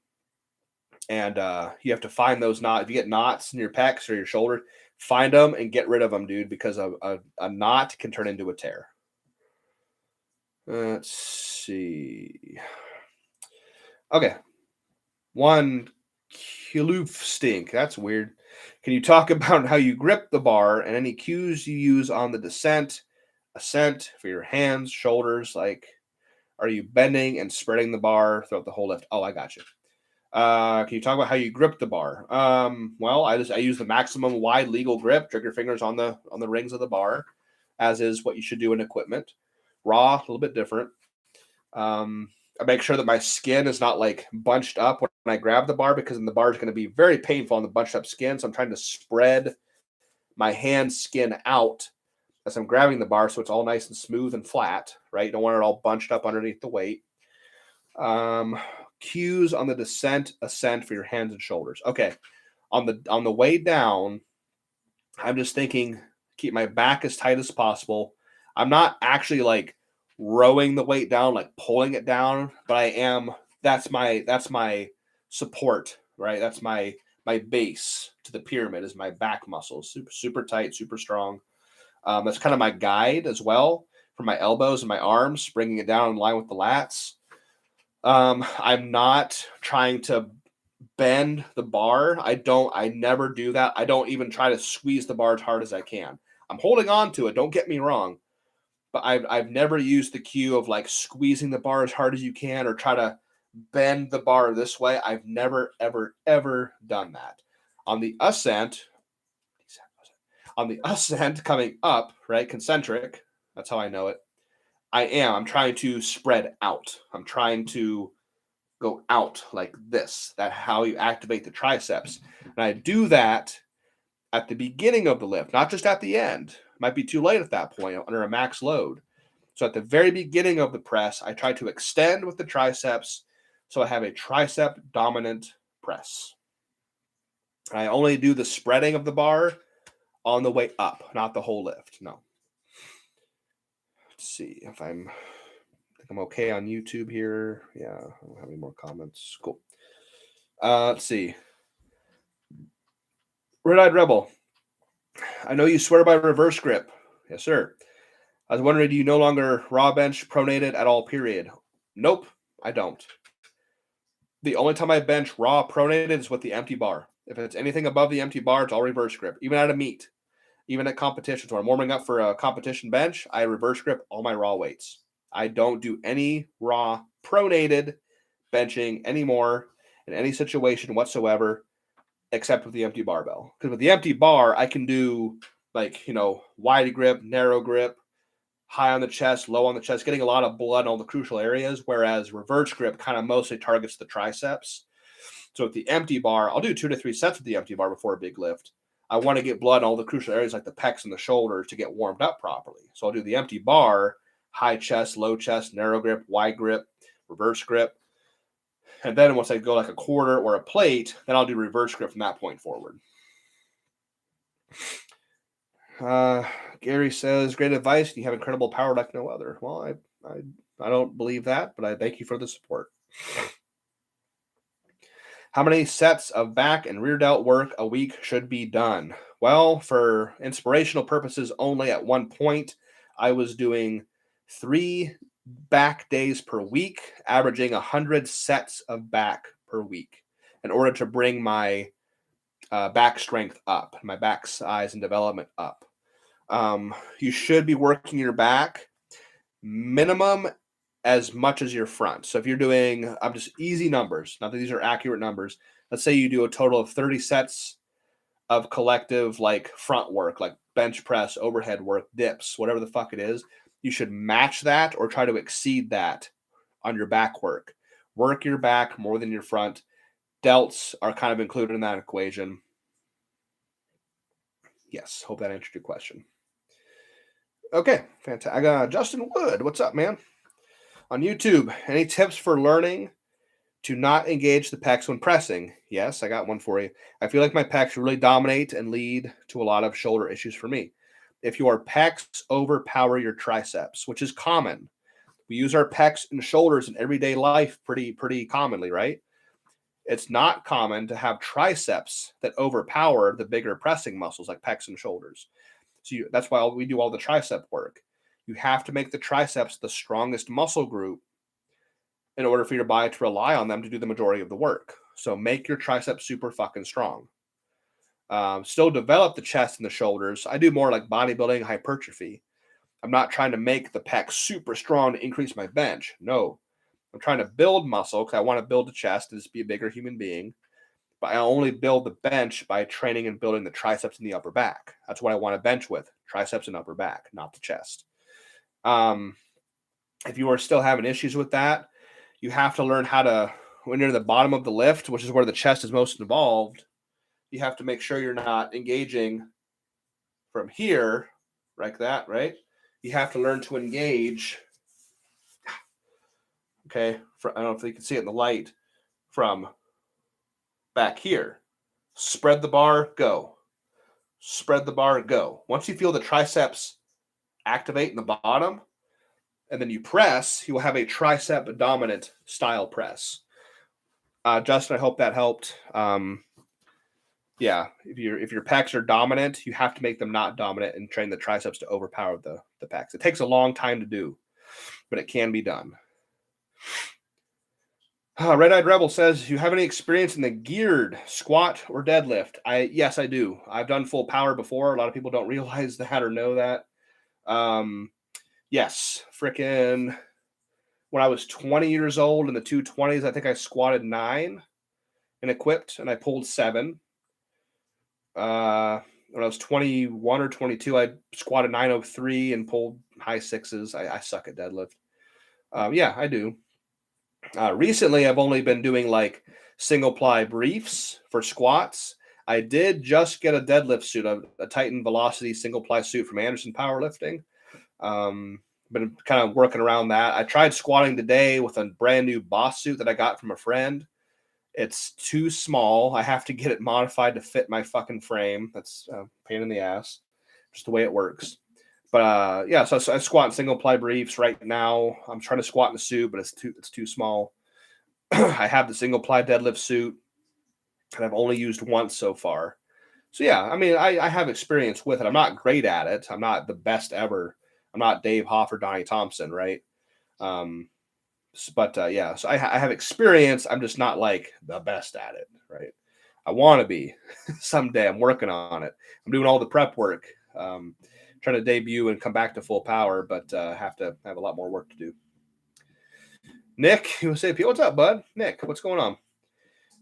And you have to find those knots. If you get knots in your pecs or your shoulder, find them and get rid of them, dude, because a knot can turn into a tear. Let's see. Okay. One Kiloof stink. That's weird. Can you talk about how you grip the bar and any cues you use on the descent, ascent for your hands, shoulders? Like, are you bending and spreading the bar throughout the whole lift? Oh, I got you. Can you talk about how you grip the bar? Well, I use the maximum wide legal grip. Trigger fingers on the rings of the bar, as is what you should do in equipment. Raw, a little bit different. I make sure that my skin is not like bunched up when I grab the bar, because then the bar is going to be very painful on the bunched up skin. So I'm trying to spread my hand skin out as I'm grabbing the bar, so it's all nice and smooth and flat, right? You don't want it all bunched up underneath the weight. Cues on the descent, ascent for your hands and shoulders. Okay, on the way down, I'm just thinking keep my back as tight as possible. I'm not actually like rowing the weight down, like pulling it down, but I am. That's my support, right? That's my base to the pyramid is my back muscles, super tight, super strong. That's kind of my guide as well for my elbows and my arms, bringing it down in line with the lats. I'm not trying to bend the bar. I never do that. I don't even try to squeeze the bar as hard as I can. I'm holding on to it. Don't get me wrong, but I've never used the cue of like squeezing the bar as hard as you can or try to bend the bar this way. I've never, ever done that. On the ascent, coming up, right, concentric, that's how I know it. I'm trying to spread out. I'm trying to go out like this. That's how you activate the triceps. And I do that at the beginning of the lift, not just at the end. It might be too late at that point under a max load. So at the very beginning of the press, I try to extend with the triceps so I have a tricep dominant press. I only do the spreading of the bar on the way up, not the whole lift. No. Let's see if I'm okay on YouTube here. Yeah, I don't have any more comments. Cool. Let's see. Red-Eyed Rebel. I know you swear by reverse grip. Yes, sir. I was wondering, do you no longer raw bench pronated at all, period? Nope, I don't. The only time I bench raw pronated is with the empty bar. If it's anything above the empty bar, it's all reverse grip. Even at a meet, even at competitions, when I'm warming up for a competition bench, I reverse grip all my raw weights. I don't do any raw pronated benching anymore in any situation whatsoever, except with the empty barbell. Because with the empty bar, I can do like, wide grip, narrow grip, high on the chest, low on the chest, getting a lot of blood in all the crucial areas, whereas reverse grip kind of mostly targets the triceps. So with the empty bar, I'll do 2 to 3 sets with the empty bar before a big lift. I want to get blood in all the crucial areas like the pecs and the shoulders to get warmed up properly. So I'll do the empty bar, high chest, low chest, narrow grip, wide grip, reverse grip. And then once I go like a quarter or a plate, then I'll do reverse grip from that point forward. Gary says, great advice. You have incredible power like no other. Well, I don't believe that, but I thank you for the support. How many sets of back and rear delt work a week should be done? Well, for inspirational purposes only, at one point, I was doing 3 back days per week, averaging 100 sets of back per week in order to bring my back strength up, my back size and development up. You should be working your back minimum as much as your front. So if you're doing, I'm just easy numbers, not that these are accurate numbers. Let's say you do a total of 30 sets of collective like front work, like bench press, overhead work, dips, whatever the fuck it is. You should match that or try to exceed that on your back work. Work your back more than your front. Delts are kind of included in that equation. Yes, hope that answered your question. Okay, fantastic. I got Justin Wood. What's up, man? On YouTube, any tips for learning to not engage the pecs when pressing? Yes, I got one for you. I feel like my pecs really dominate and lead to a lot of shoulder issues for me. If your pecs overpower your triceps, which is common, we use our pecs and shoulders in everyday life pretty commonly, right? It's not common to have triceps that overpower the bigger pressing muscles like pecs and shoulders. So that's why we do all the tricep work. You have to make the triceps the strongest muscle group in order for your body to rely on them to do the majority of the work. So make your triceps super fucking strong. Still develop the chest and the shoulders. I do more like bodybuilding hypertrophy. I'm not trying to make the pecs super strong to increase my bench. No. I'm trying to build muscle because I want to build the chest and just be a bigger human being. But I only build the bench by training and building the triceps and the upper back. That's what I want to bench with, triceps and upper back, not the chest. If you are still having issues with that, you have to learn how to, when you're at the bottom of the lift, which is where the chest is most involved, you have to make sure you're not engaging from here, like that, right? You have to learn to engage, okay? I don't know if you can see it in the light, from back here. Spread the bar, go. Spread the bar, go. Once you feel the triceps activate in the bottom, and then you press, you will have a tricep dominant style press. Justin, I hope that helped. Yeah, if your pecs are dominant, you have to make them not dominant and train the triceps to overpower the pecs. It takes a long time to do, but it can be done. Red Eyed Rebel says, "You have any experience in the geared squat or deadlift?" Yes, I do. I've done full power before. A lot of people don't realize that or know that. Yes, freaking. When I was 20 years old in the 220s, I think I squatted 9 and equipped, and I pulled 7. When I was 21 or 22, I squatted 903 and pulled high 6s. I suck at deadlift. Yeah, I do. Recently, I've only been doing like single ply briefs for squats. I did just get a deadlift suit, a Titan Velocity single ply suit from Anderson Powerlifting. Been kind of working around that. I tried squatting today with a brand new Boss suit that I got from a friend. It's too small. I have to get it modified to fit my fucking frame. That's a pain in the ass. Just the way it works. But yeah, so I squat in single ply briefs right now. I'm trying to squat in the suit, but it's too small. I have the single ply deadlift suit that I've only used once so far. So yeah, I mean, I have experience with it. I'm not great at it. I'm not the best ever. I'm not Dave Hoff or Donnie Thompson, right? But yeah, so I have experience. I'm just not like the best at it, right? I want to be someday. I'm working on it. I'm doing all the prep work, trying to debut and come back to full power, but have to have a lot more work to do. Nick, USA P, what's up, bud? Nick, what's going on?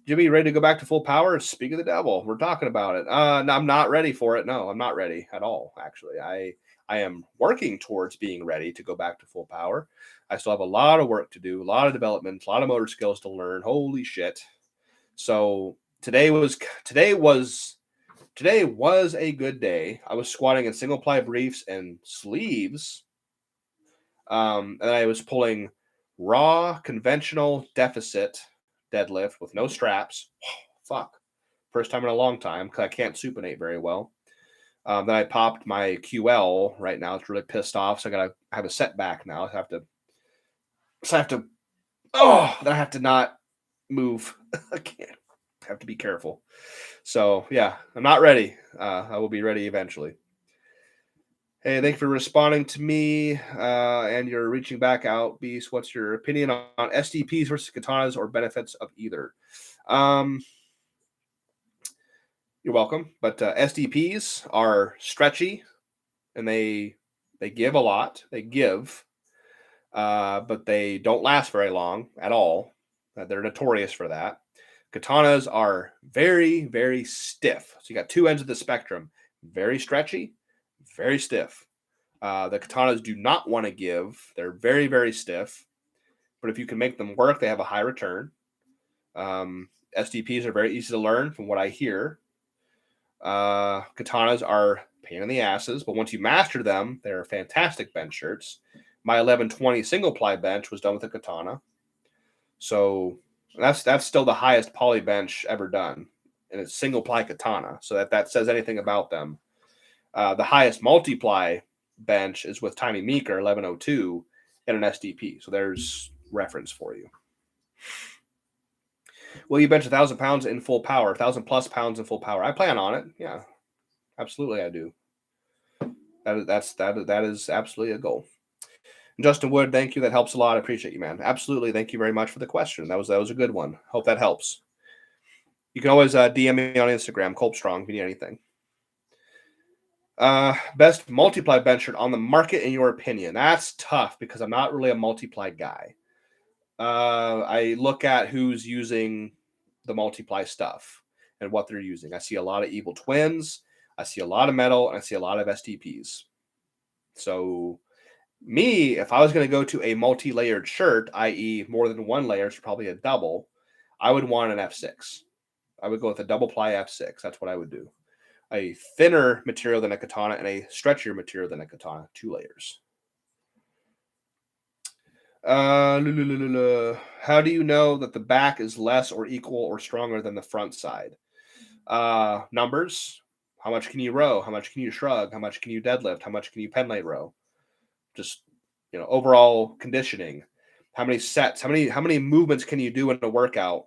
Jimmy, ready to go back to full power? Speak of the devil. We're talking about it. No, I'm not ready for it. No, I'm not ready at all. Actually, I am working towards being ready to go back to full power. I still have a lot of work to do, a lot of development, a lot of motor skills to learn. Holy shit. So today was a good day. I was squatting in single ply briefs and sleeves. And I was pulling raw conventional deficit deadlift with no straps. Fuck. First time in a long time because I can't supinate very well. Then I popped my QL right now. It's really pissed off. So I have a setback now. I have to then I have to not move. I can't. I have to be careful. So yeah, I'm not ready. I will be ready eventually. Hey, thank you for responding to me and you're reaching back out, Beast. What's your opinion on SDPs versus katanas or benefits of either? You're welcome. But SDPs are stretchy and they give a lot. They give, but they don't last very long at all. They're notorious for that. Katanas are very, very stiff. So you got two ends of the spectrum. Very stretchy, very stiff. The katanas do not want to give. They're very, very stiff. But if you can make them work, they have a high return. SDPs are very easy to learn from what I hear. Katanas are pain in the asses, but once you master them, they're fantastic bench shirts. My 1120 single ply bench was done with a katana. So that's still the highest poly bench ever done. And it's single ply katana. So that says anything about them. The highest multiply bench is with Tiny Meeker 1102 and an SDP. So there's reference for you. Will you bench 1,000 pounds in full power? 1,000 plus pounds in full power? I plan on it. Yeah, absolutely, I do. That is absolutely a goal. And Justin Wood, thank you. That helps a lot. I appreciate you, man. Absolutely. Thank you very much for the question. That was a good one. Hope that helps. You can always DM me on Instagram, Kolbstrong, if you need anything. Best multiply bench shirt on the market in your opinion? That's tough because I'm not really a multiply guy. I look at who's using the multiply stuff and what they're using. I see a lot of evil twins. I see a lot of metal, and I see a lot of STPs. So me, if I was going to go to a multi-layered shirt, i.e. more than one layer, so probably a double, I would want an F6. I would go with a double ply F6. That's what I would do. A thinner material than a katana and a stretchier material than a katana, 2 layers. How do you know that the back is less or equal or stronger than the front side? Numbers. How much can you row? How much can you shrug? How much can you deadlift? How much can you pen row? Just overall conditioning. How many sets? How many movements can you do in a workout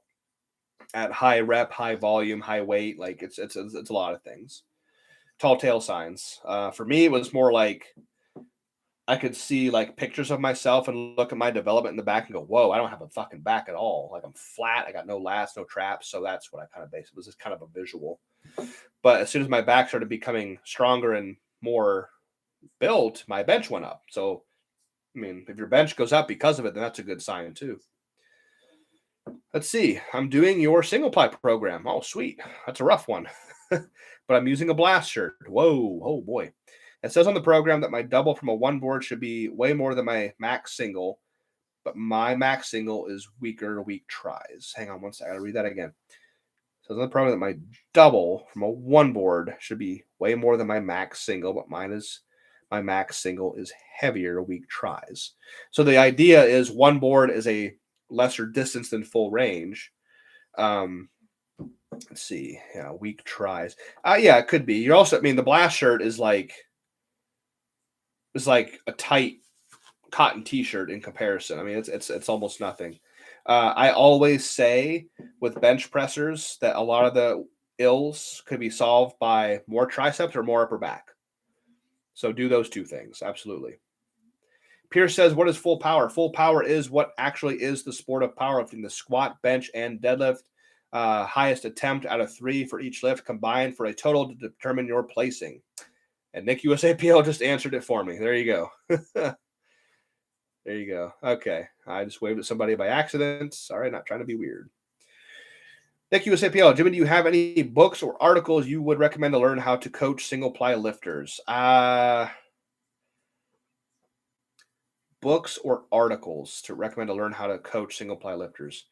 at high rep, high volume, high weight? Like it's a lot of things. Tall tale signs. For me, it was more like I could see like pictures of myself and look at my development in the back and go, whoa, I don't have a fucking back at all. Like I'm flat. I got no lats, no traps. So that's what I kind of based. It was just kind of a visual. But as soon as my back started becoming stronger and more built, my bench went up. So, I mean, if your bench goes up because of it, then that's a good sign too. Let's see. I'm doing your single ply program. Oh, sweet. That's a rough one. But I'm using a blast shirt. Whoa. Oh, boy. It says on the program that my double from a one board should be way more than my max single, but my max single is weaker weak tries. Hang on one second. I gotta read that again. It says on the program that my double from a one board should be way more than my max single, but my max single is heavier weak tries. So the idea is one board is a lesser distance than full range. Let's see. Yeah, weak tries. Yeah, it could be. You're also, I mean, the blast shirt is like a tight cotton t-shirt in comparison. I mean, it's almost nothing. I always say with bench pressers that a lot of the ills could be solved by more triceps or more upper back. So do those two things. Absolutely. Pierce says, what is full power? Full power is what actually is the sport of powerlifting, the squat, bench, and deadlift. Highest attempt out of 3 for each lift combined for a total to determine your placing. And Nick USAPL just answered it for me. There you go. There you go. Okay. I just waved at somebody by accident. Sorry, not trying to be weird. Nick USAPL, Jimmy, do you have any books or articles you would recommend to learn how to coach single ply lifters? Books or articles to recommend to learn how to coach single ply lifters?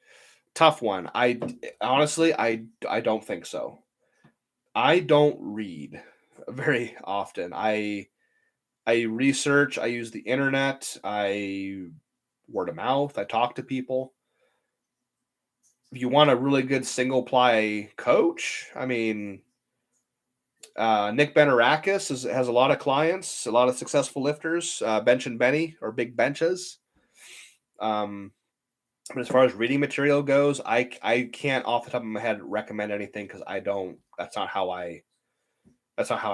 Tough one. I honestly don't think so. I don't read very often. I research, I use the internet, I word of mouth, I talk to people. If you want a really good single ply coach, I mean, Nick Benarakis has a lot of clients, a lot of successful lifters, Bench and Benny or big benches. But as far as reading material goes, I can't off the top of my head recommend anything because that's not how I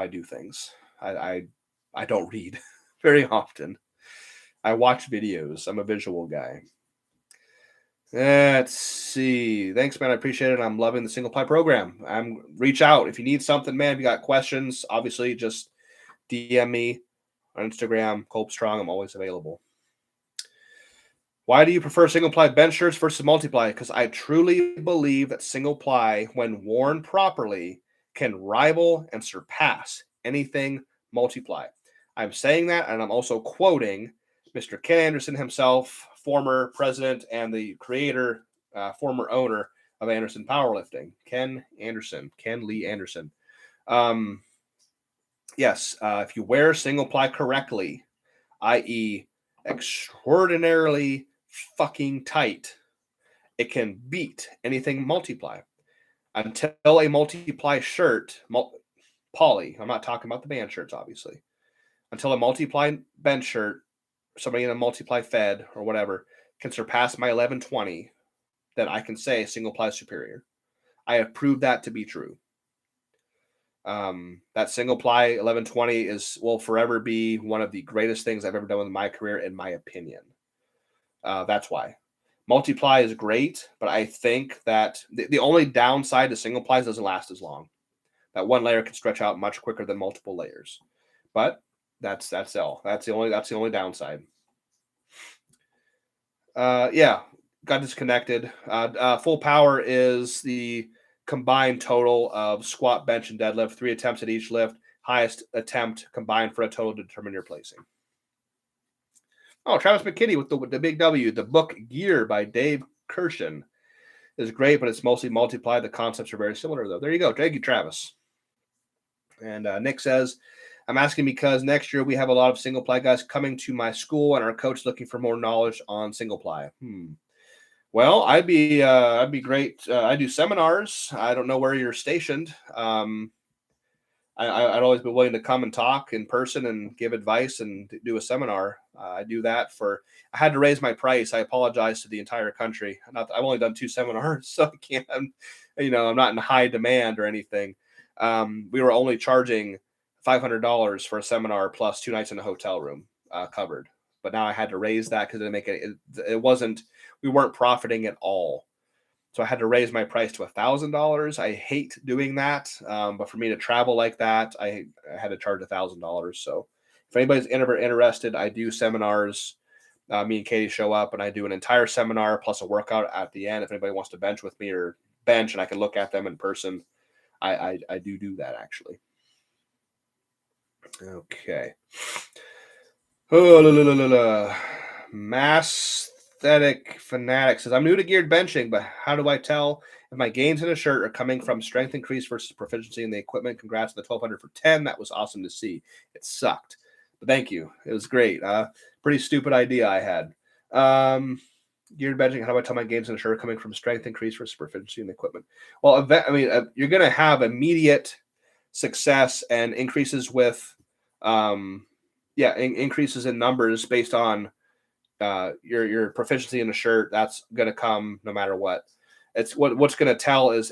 do things. I don't read very often. I watch videos. I'm a visual guy. Let's see. Thanks, man. I appreciate it. I'm loving the single ply program. Reach out if you need something, man. If you got questions, obviously just DM me on Instagram, Kolbstrong. I'm always available. Why do you prefer single ply bench shirts versus multiply? Because I truly believe that single ply, when worn properly, can rival and surpass anything multiply. I'm saying that, and I'm also quoting Mr. Ken Anderson himself, former president and the creator, former owner of Anderson Powerlifting. Ken Lee Anderson. Yes, if you wear single ply correctly, i.e., extraordinarily fucking tight, it can beat anything multiply. Until a multiply shirt, poly, I'm not talking about the band shirts, obviously. Until a multiply bench shirt, somebody in a multiply fed or whatever, can surpass my 1120, then I can say single ply superior. I have proved that to be true. That single ply 1120 will forever be one of the greatest things I've ever done in my career, in my opinion. That's why. Multiply is great, but I think that the only downside to single plies doesn't last as long. That one layer can stretch out much quicker than multiple layers. But that's all. That's the only downside. Yeah. got disconnected. Full power is the combined total of squat, bench, and deadlift. 3 attempts at each lift. Highest attempt combined for a total to determine your placing. Oh, Travis McKinney with the big W. The book Gear by Dave Kirshen is great, but it's mostly multiplied. The concepts are very similar, though. There you go. Thank you, Travis. And Nick says, I'm asking because next year we have a lot of single ply guys coming to my school, and our coach looking for more knowledge on single ply. Well, I'd be great. I do seminars. I don't know where you're stationed. I'd always be willing to come and talk in person and give advice and do a seminar. I do that I had to raise my price. I apologize to the entire country. I've only done 2 seminars, so I can't, I'm not in high demand or anything. We were only charging $500 for a seminar plus 2 nights in a hotel room covered. But now I had to raise that because we weren't profiting at all. So I had to raise my price to $1,000. I hate doing that. But for me to travel like that, I had to charge $1,000. So if anybody's ever interested, I do seminars. Me and Katie show up and I do an entire seminar plus a workout at the end. If anybody wants to bench with me or bench and I can look at them in person, I do that actually. Okay. Oh, Aesthetic Fanatic says, I'm new to geared benching, but how do I tell if my gains in a shirt are coming from strength increase versus proficiency in the equipment? Congrats on the 1200 for 10. That was awesome to see. It sucked, but thank you. It was great. Pretty stupid idea I had. Geared benching, how do I tell my gains in a shirt are coming from strength increase versus proficiency in the equipment? Well, you're going to have immediate success and increases with, increases in numbers based on your proficiency in a shirt. That's going to come no matter what. It's what's going to tell is,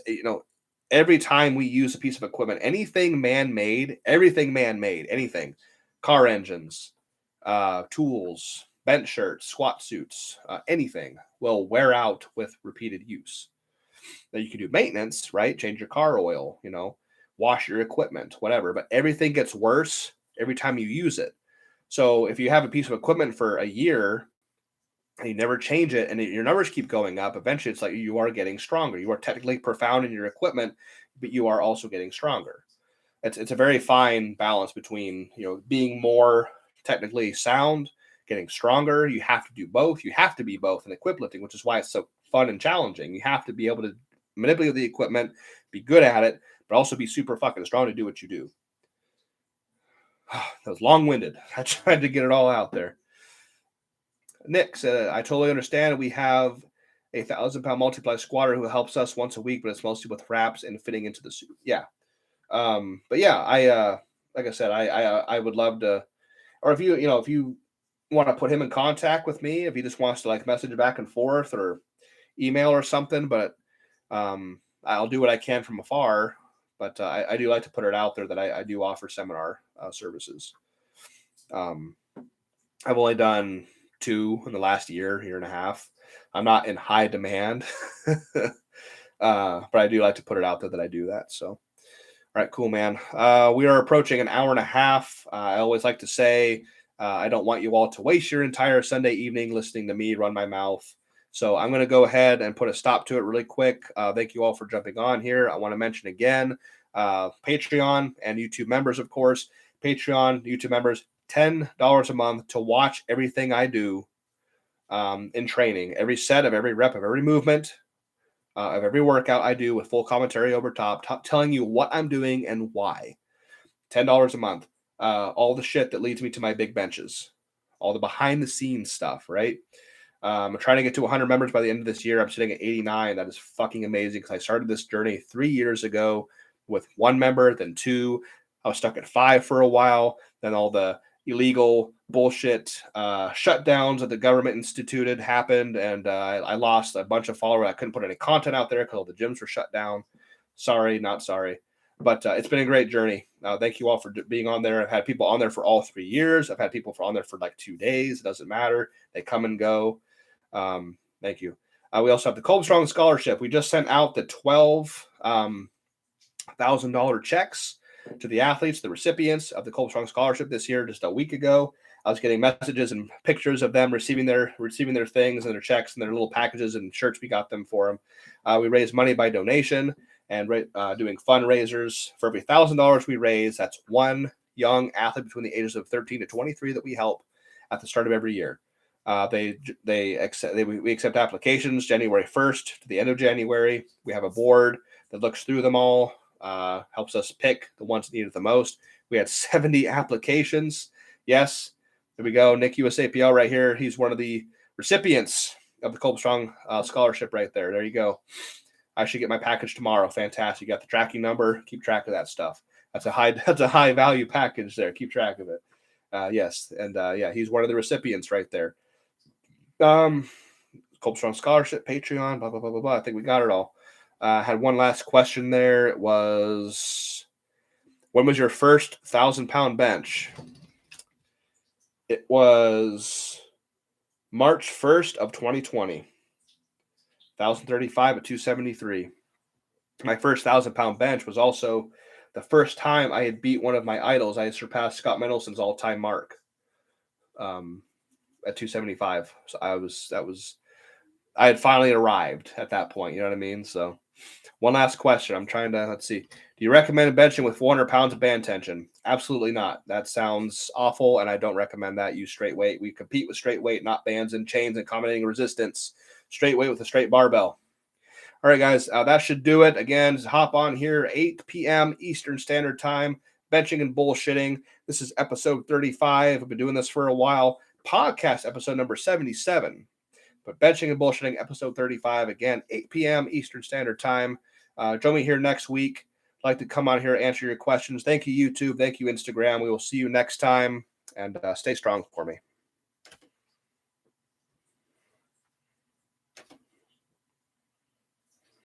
every time we use a piece of equipment, anything man-made, anything, car engines, tools, bench shirts, squat suits, anything will wear out with repeated use. Now you can do maintenance, right? Change your car oil, wash your equipment, whatever, but everything gets worse every time you use it. So if you have a piece of equipment for a year and you never change it and your numbers keep going up, eventually it's like you are getting stronger. You are technically profound in your equipment, but you are also getting stronger. It's a very fine balance between, being more technically sound, getting stronger. You have to do both. You have to be both in equip lifting, which is why it's so fun and challenging. You have to be able to manipulate the equipment, be good at it, but also be super fucking strong to do what you do. That was long-winded. I tried to get it all out there. Nick said, I totally understand. We have a 1,000-pound multiply squatter who helps us once a week, but it's mostly with wraps and fitting into the suit. Yeah. But yeah, like I said, I would love to, or if you want to put him in contact with me, if he just wants to message back and forth or email or something, but I'll do what I can from afar. But I do like to put it out there that I do offer seminar services. I've only done 2 in the last year and a half. I'm not in high demand, but I do like to put it out there that I do that. So, all right, cool, man. We are approaching an hour and a half. I always like to say, I don't want you all to waste your entire Sunday evening listening to me run my mouth. So I'm going to go ahead and put a stop to it really quick. Thank you all for jumping on here. I want to mention again, Patreon and YouTube members, of course. Patreon, YouTube members, $10 a month to watch everything I do in training. Every set of every rep of every movement of every workout I do with full commentary over top telling you what I'm doing and why. $10 a month. All the shit that leads me to my big benches. All the behind the scenes stuff, right? I'm trying to get to 100 members by the end of this year. I'm sitting at 89. That is fucking amazing because I started this journey 3 years ago with 1 member, then 2. I was stuck at 5 for a while. Then all the illegal bullshit shutdowns that the government instituted happened, and I lost a bunch of followers. I couldn't put any content out there because all the gyms were shut down. Sorry, not sorry. But it's been a great journey. Thank you all for being on there. I've had people on there for all 3 years. I've had people on there for 2 days. It doesn't matter. They come and go. Thank you. We also have the Kolbstrong Scholarship. We just sent out the $12,000 checks to the athletes, the recipients of the Kolbstrong Scholarship this year, just a week ago. I was getting messages and pictures of them receiving their things and their checks and their little packages and shirts we got them for them. We raised money by donation and doing fundraisers. For every $1,000 we raise, that's one young athlete between the ages of 13 to 23 that we help at the start of every year. We accept applications January 1st to the end of January. We have a board that looks through them all, helps us pick the ones that need it the most. We had 70 applications. Yes, there we go. Nick USAPL right here. He's one of the recipients of the Kolbstrong scholarship right there. There you go. I should get my package tomorrow. Fantastic. You got the tracking number. Keep track of that stuff. That's a high value package there. Keep track of it. Yes. And yeah, he's one of the recipients right there. Kolbstrong scholarship, Patreon, blah, blah, blah, blah, blah. I think we got it all. Had one last question there. It was, when was your first 1,000-pound bench? It was March 1st of 2020. 1,035 at 273. My first 1,000-pound bench was also the first time I had beat one of my idols. I had surpassed Scott Mendelson's all-time mark at 275. So I had finally arrived at that point. You know what I mean? So one last question. I'm trying to, let's see. Do you recommend benching with 400 pounds of band tension? Absolutely not. That sounds awful, and I don't recommend that. Use straight weight. We compete with straight weight, not bands and chains and accommodating resistance. Straight weight with a straight barbell. All right, guys, that should do it. Again, just hop on here, 8 p.m. Eastern Standard Time, benching and bullshitting. This is episode 35. I've been doing this for a while. Podcast episode number 77. But benching and bullshitting, episode 35, again, 8 p.m. Eastern Standard Time. Join me here next week. I'd like to come on here and answer your questions. Thank you, YouTube. Thank you, Instagram. We will see you next time, and stay strong for me.